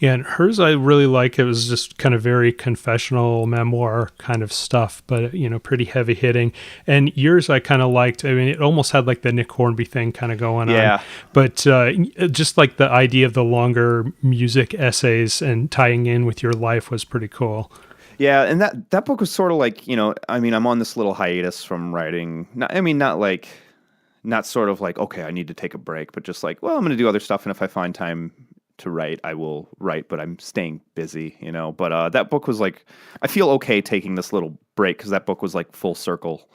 Yeah, and hers I really like. It was just kind of very confessional memoir kind of stuff, but pretty heavy hitting. And yours I kind of liked. I mean, it almost had like the Nick Hornby thing kind of going on. But just like the idea of the longer music essays and tying in with your life was pretty cool. Yeah, and that book was sort of like, I'm on this little hiatus from writing. Not sort of like, okay, I need to take a break, but just like, well, I'm going to do other stuff, and if I find time to write, I will write, but I'm staying busy, But that book was like, I feel okay taking this little break, because that book was like full circle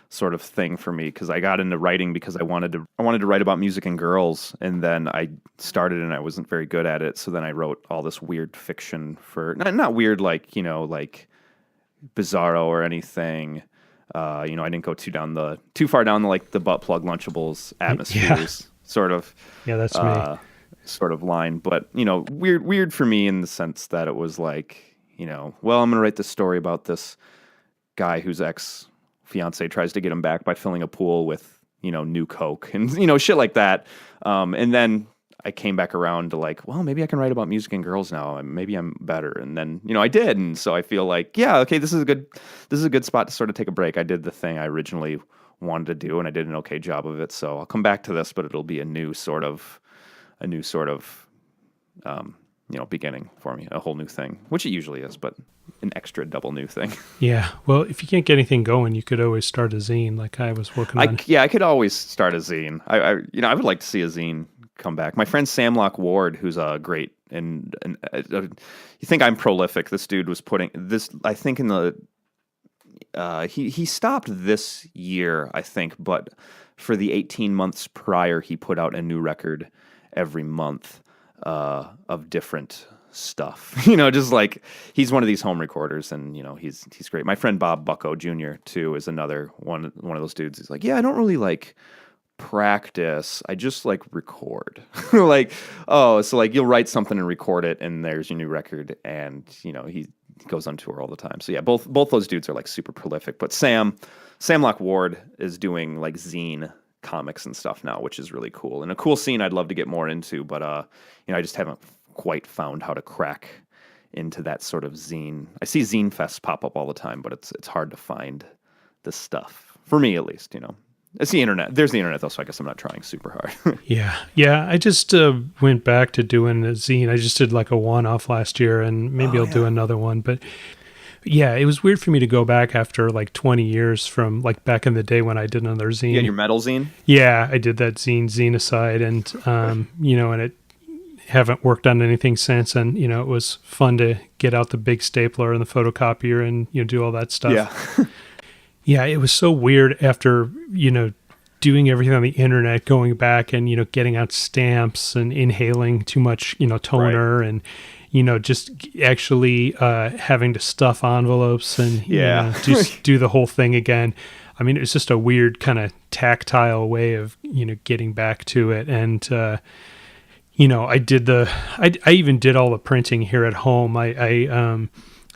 sort of thing for me, because I got into writing because I wanted to write about music and girls, and then I started and I wasn't very good at it, so then I wrote all this weird fiction for not weird like like bizarro or anything. I didn't go too far down the like the butt plug Lunchables atmospheres sort of. Yeah, that's me. Sort of line, but weird for me in the sense that it was like, well, I'm gonna write this story about this guy whose ex-fiance tries to get him back by filling a pool with new Coke and shit like that. And then I came back around to like, well, maybe I can write about music and girls now, and maybe I'm better. And then I did, and so I feel like, yeah, okay, this is a good spot to sort of take a break. I did the thing I originally wanted to do, and I did an okay job of it. So I'll come back to this, but it'll be a new sort of beginning for me, a whole new thing, which it usually is, but an extra double new thing. Yeah. Well, if you can't get anything going, you could always start a zine like I was working on. I could always start a zine. I would like to see a zine come back. My friend Sam Lock Ward, who's a great, and you think I'm prolific. This dude was putting this, I think in the, he stopped this year, I think, but for the 18 months prior, he put out a new record every month of different stuff. Just like he's one of these home recorders, and he's great. My friend Bob Bucko Jr. too is another one of those dudes. He's like, yeah, I don't really like practice. I just like record. Like, oh, so like you'll write something and record it, and there's your new record, and he goes on tour all the time. So yeah, both those dudes are like super prolific. But Sam Lock Ward is doing like zine comics and stuff now, which is really cool, and a cool scene I'd love to get more into, but I just haven't quite found how to crack into that sort of zine. I see Zine Fest pop up all the time, but it's hard to find this stuff, for me at least. It's the internet. There's the internet though, so I guess I'm not trying super hard. Yeah. I just went back to doing a zine. I just did like a one-off last year, and maybe I'll do another one, but Yeah, it was weird for me to go back after like 20 years from like back in the day when I did another zine. You had your metal zine? Yeah, I did that Xenocide, and and it haven't worked on anything since. And it was fun to get out the big stapler and the photocopier and do all that stuff. Yeah. Yeah, it was so weird after doing everything on the internet, going back and getting out stamps and inhaling too much toner, right. And just actually having to stuff envelopes and just do the whole thing again. I mean, it was just a weird kind of tactile way of getting back to it. And I even did all the printing here at home. I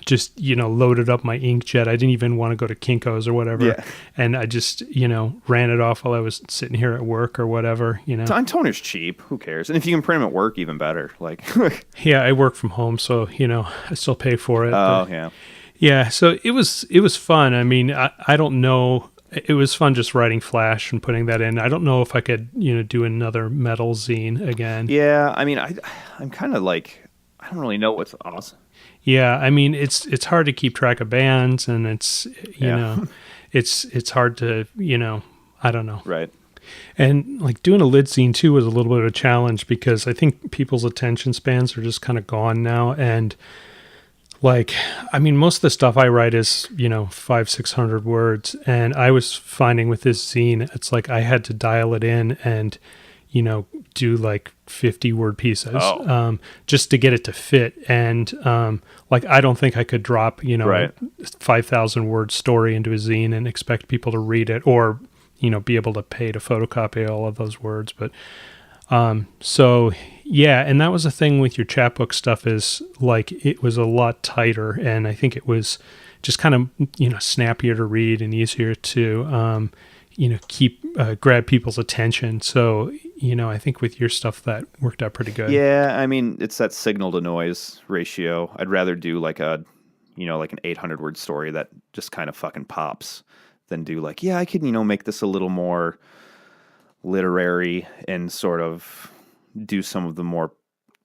just loaded up my inkjet. I didn't even want to go to Kinko's or whatever, and I just ran it off while I was sitting here at work or whatever. Toner's cheap. Who cares? And if you can print them at work, even better. Like, yeah, I work from home, so I still pay for it. Oh, yeah. So it was fun. I mean, I don't know. It was fun just writing Flash and putting that in. I don't know if I could do another metal zine again. Yeah, I mean, I'm kind of like, I don't really know what's awesome. Yeah, I mean, it's hard to keep track of bands, and it's it's hard to I don't know. Right. And like doing a lid zine too was a little bit of a challenge because I think people's attention spans are just kind of gone now, and like, I mean, most of the stuff I write is 500-600 words, and I was finding with this zine, it's like I had to dial it in and do like 50-word pieces just to get it to fit. And like, I don't think I could drop, right. a 5,000-word story into a zine and expect people to read it or, be able to pay to photocopy all of those words. But so, yeah, and that was the thing with your chapbook stuff is like it was a lot tighter, and I think it was just kind of, snappier to read and easier to grab people's attention. So, I think with your stuff that worked out pretty good. Yeah, I mean, it's that signal to noise ratio. I'd rather do like an 800-word story that just kind of fucking pops than do like, I could, make this a little more literary and sort of do some of the more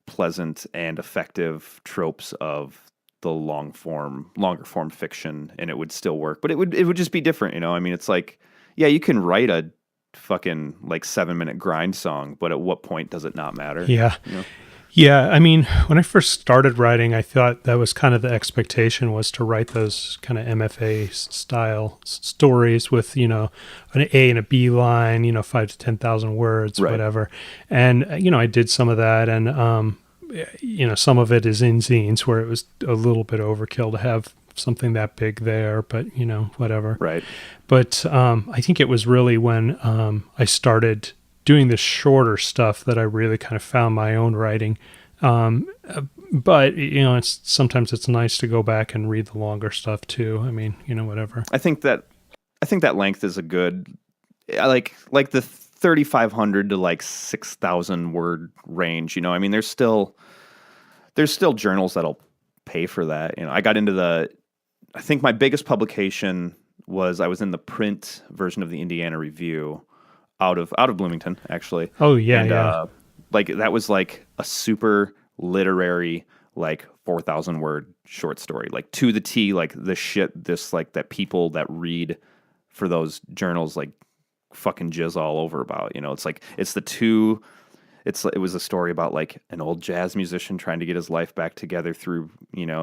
pleasant and effective tropes of the longer form fiction, and it would still work. But it would just be different, I mean, it's like, yeah, you can write a fucking like 7-minute grind song, but at what point does it not matter? Yeah. Yeah. I mean, when I first started writing, I thought that was kind of the expectation was to write those kind of MFA style stories with, an A and a B line, 5,000 to 10,000 words, right. whatever. And, I did some of that, and, some of it is in zines where it was a little bit overkill to have something that big there, but whatever. Right. But I think it was really when I started doing this shorter stuff that I really kind of found my own writing. But sometimes it's nice to go back and read the longer stuff too. I mean, whatever. I think that length is a good, like the 3,500 to like 6,000 word range. I mean, there's still journals that'll pay for that. I got into I think my biggest publication was I was in the print version of the Indiana Review out of Bloomington, actually. Oh yeah, and, like that was like a super literary, like 4,000 word short story, like to the T, like the shit this like that people that read for those journals like fucking jizz all over about. It's like it was a story about like an old jazz musician trying to get his life back together through,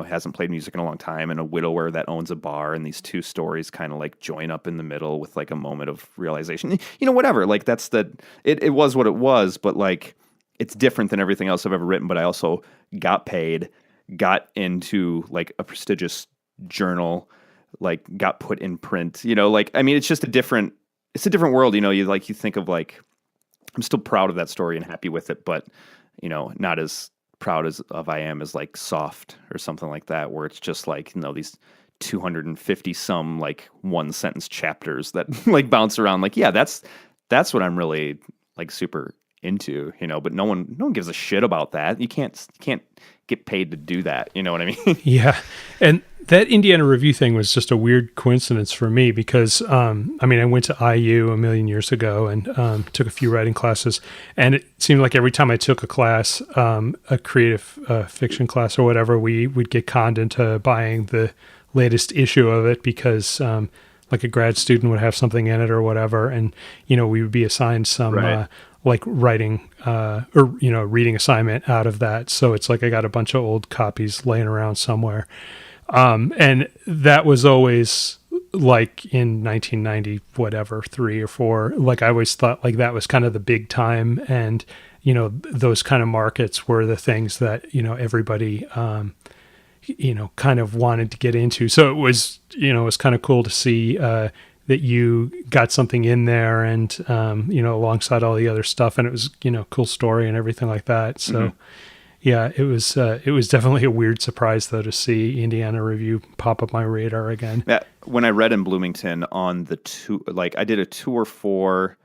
hasn't played music in a long time, and a widower that owns a bar, and these two stories kind of like join up in the middle with like a moment of realization. Whatever. Like that's it was what it was, but like it's different than everything else I've ever written. But I also got paid, got into like a prestigious journal, like got put in print. Like I mean, it's just a different world. You think of like, I'm still proud of that story and happy with it, but not as proud as I am as like Soft or something like that, where it's just like these 250 some like one sentence chapters that like bounce around. Like, yeah, that's what I'm really like super into, but no one gives a shit about that. You can't get paid to do that. You know what I mean? Yeah, and that Indiana Review thing was just a weird coincidence for me because, I went to IU a million years ago and took a few writing classes, and it seemed like every time I took a class, a creative fiction class or whatever, we'd get conned into buying the latest issue of it because like a grad student would have something in it or whatever, and we would be assigned some like writing or reading assignment out of that. So it's like I got a bunch of old copies laying around somewhere, and that was always like in 1990 whatever 3 or 4. Like I always thought like that was kind of the big time, and those kind of markets were the things that everybody kind of wanted to get into. So it was kind of cool to see that you got something in there, and alongside all the other stuff, and it was cool story and everything like that. So yeah, it was definitely a weird surprise though to see Indiana Review pop up my radar again. Yeah, when I read in Bloomington on the tour, like I did a tour for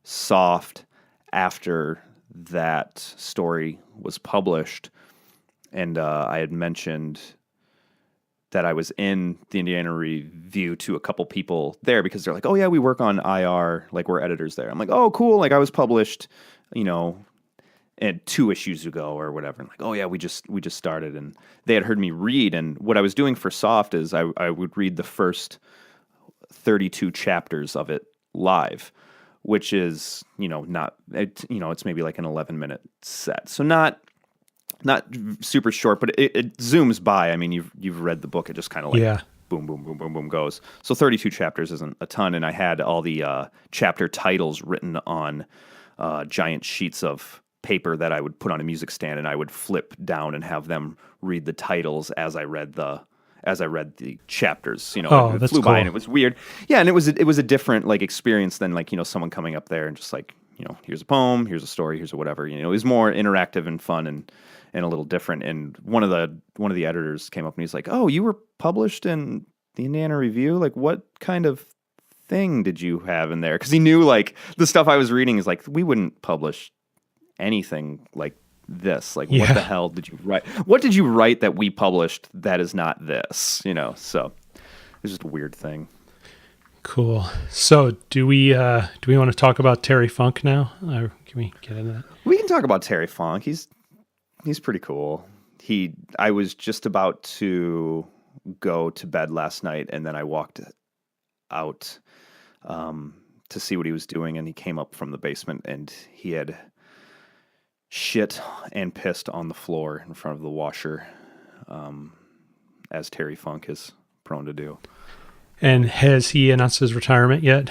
Soft after that story was published, and I had mentioned that I was in the Indiana Review to a couple people there because they're like, oh yeah, we work on IR, like we're editors there. I'm like, oh cool, like I was published, and 2 issues ago or whatever. And like, oh yeah, we just started, and they had heard me read, and what I was doing for Soft is I would read the first 32 chapters of it live, which is it's maybe like an 11-minute set, so not super short, but it zooms by. I mean, you've read the book; it just kind of like boom, boom, boom, boom, boom goes. So 32 chapters isn't a ton, and I had all the chapter titles written on giant sheets of paper that I would put on a music stand, and I would flip down and have them read the titles as I read the chapters. It flew by, and it was weird. Yeah, and it was a different like experience than like someone coming up there and just like here's a poem, here's a story, here's a whatever. It was more interactive and fun and a little different. And one of the editors came up and he's like, "Oh, you were published in the Indiana Review? Like, what kind of thing did you have in there?" Because he knew like the stuff I was reading is like, we wouldn't publish anything like this. Like, what the hell did you write? What did you write that we published that is not this? So it's just a weird thing. Cool. So do we want to talk about Terry Funk now? Or can we get into that? We can talk about Terry Funk. He's pretty cool. I was just about to go to bed last night, and then I walked out to see what he was doing, and he came up from the basement, and he had shit and pissed on the floor in front of the washer, as Terry Funk is prone to do. And has he announced his retirement yet?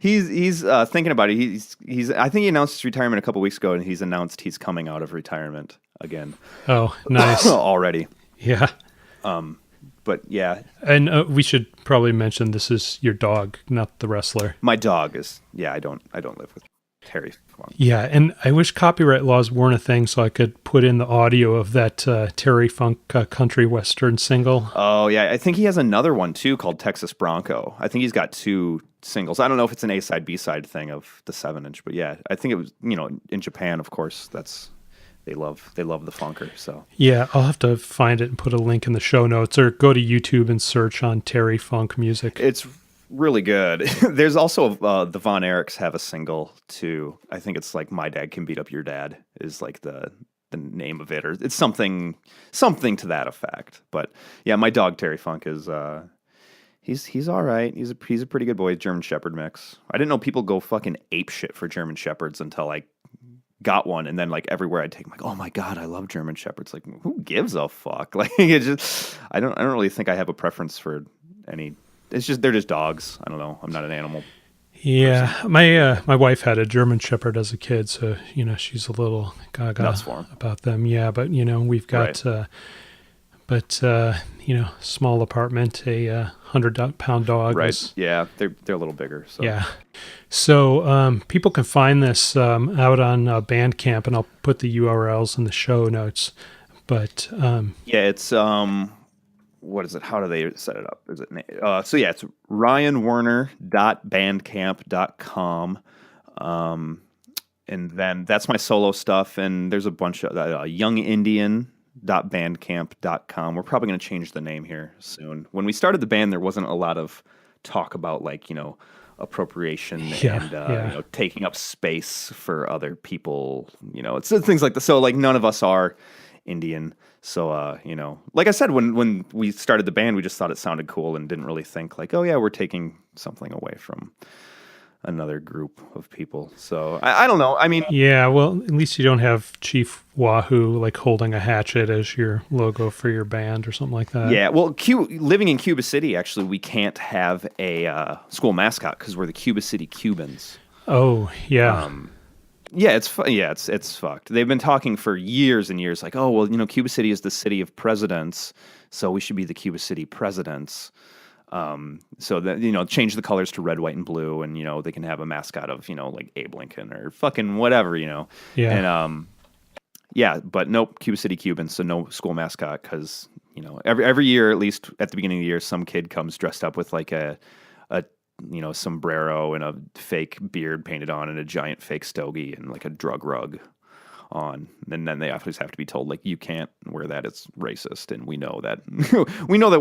He's thinking about it. He's I think he announced his retirement a couple weeks ago, and he's announced he's coming out of retirement again. Oh, nice. Already. Yeah. But yeah. And we should probably mention this is your dog, not the wrestler. My dog is. Yeah, I don't live with Terry Funk. Yeah, and I wish copyright laws weren't a thing, so I could put in the audio of that Terry Funk country western single. Oh yeah, I think he has another one too called Texas Bronco. I think he's got 2 singles. I don't know if it's an A-side B-side thing of the 7-inch, but yeah, I think it was in Japan, of course. They love the funker. So yeah, I'll have to find it and put a link in the show notes, or go to YouTube and search on Terry Funk music. It's really good. There's also the Von Erichs have a single too. I think it's like "My Dad Can Beat Up Your Dad" is like the name of it, or it's something to that effect. But yeah, my dog Terry Funk is he's all right. He's a pretty good boy. German Shepherd mix. I didn't know people go fucking ape shit for German Shepherds until I got one, and then like everywhere I take, I'm like, oh my god, I love German Shepherds. Like, who gives a fuck? Like, it just I don't really think I have a preference for any. It's just they're just dogs. I don't know. I'm not an animal. Yeah, person. My wife had a German Shepherd as a kid, so she's a little gaga about them. Yeah, but we've got, small apartment, a 100-pound dog. Right. Yeah, they're a little bigger. So. Yeah. So people can find this out on Bandcamp, and I'll put the URLs in the show notes. But yeah, it's what is it? How do they set it up? Is it so yeah, it's ryanwerner.bandcamp.com. And then that's my solo stuff, and there's a bunch of youngindian.bandcamp.com. We're probably going to change the name here soon. When we started the band, there wasn't a lot of talk about appropriation and taking up space for other people. It's things like this. So like none of us are Indian. So, like I said, when we started the band, we just thought it sounded cool and didn't really think like, oh yeah, we're taking something away from another group of people. So I don't know. I mean, Yeah, well, at least you don't have Chief Wahoo like holding a hatchet as your logo for your band or something like that. yeah. Well, living in Cuba City, actually, we can't have a school mascot because we're the Cuba City Cubans. Oh, yeah. Yeah, it's fucked. They've been talking for years and years, like, oh well, Cuba City is the city of presidents, so we should be the Cuba City presidents. So that change the colors to red, white, and blue, and they can have a mascot of like Abe Lincoln or fucking whatever, Yeah. And yeah, but nope, Cuba City Cubans, so no school mascot because every year, at least at the beginning of the year, some kid comes dressed up with like a sombrero and a fake beard painted on and a giant fake stogie and like a drug rug on. And then they always have to be told, like, you can't wear that, it's racist. And we know that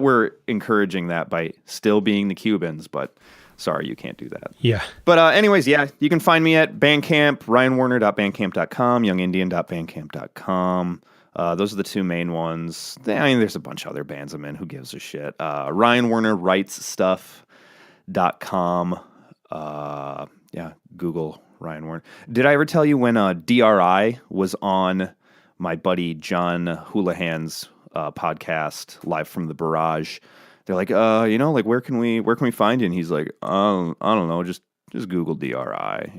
we're encouraging that by still being the Cubans, but sorry, you can't do that. Yeah. But anyways, yeah, you can find me at Bandcamp, ryanwerner.bandcamp.com, youngindian.bandcamp.com. Those are the two main ones. I mean, there's a bunch of other bands I'm in. Who gives a shit? Ryan Werner writes stuff.com. Yeah, Google Ryan Werner. Did I ever tell you when DRI was on my buddy John Houlihan's podcast, Live from the Barrage? They're like, like where can we find you? And he's like, I don't know, just Google DRI,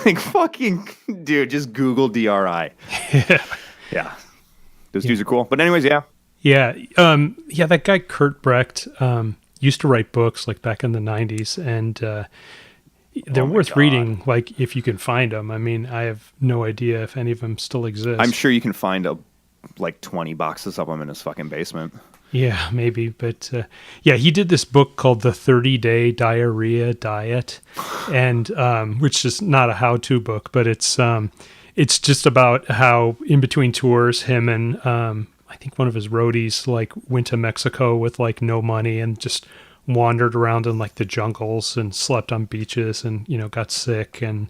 like fucking dude, just Google DRI. Yeah. Those dudes are cool. But anyways, yeah. Yeah. That guy Kurt Brecht used to write books like back in the 90s, and they're worth reading, like if you can find them. I mean, I have no idea if any of them still exist. I'm sure you can find like 20 boxes of them in his fucking basement. Yeah, maybe. But he did this book called The 30-Day Diarrhea Diet, and which is not a how-to book, but it's just about how in between tours, him and I think one of his roadies like went to Mexico with like no money and just wandered around in like the jungles and slept on beaches and got sick and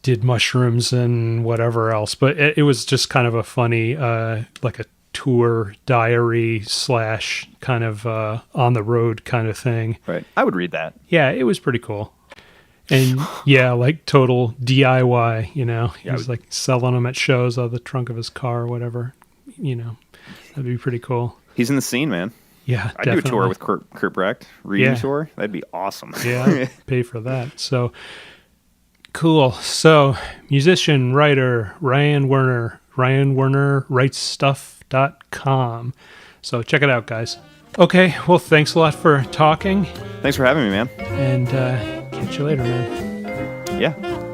did mushrooms and whatever else. But it was just kind of a funny like a tour diary / kind of on the road kind of thing. Right. I would read that. Yeah, it was pretty cool. And yeah, like total DIY, he was like selling them at shows out of the trunk of his car or whatever, that'd be pretty cool. He's in the scene, man. Yeah, I'd do a tour with Kurt Brecht, reading tour. That'd be awesome. Yeah, I'd pay for that. So cool. So musician, writer, Ryan Werner writes stuff.com. So check it out, guys. Okay, well, thanks a lot for talking. Thanks for having me, man. And catch you later, man. Yeah.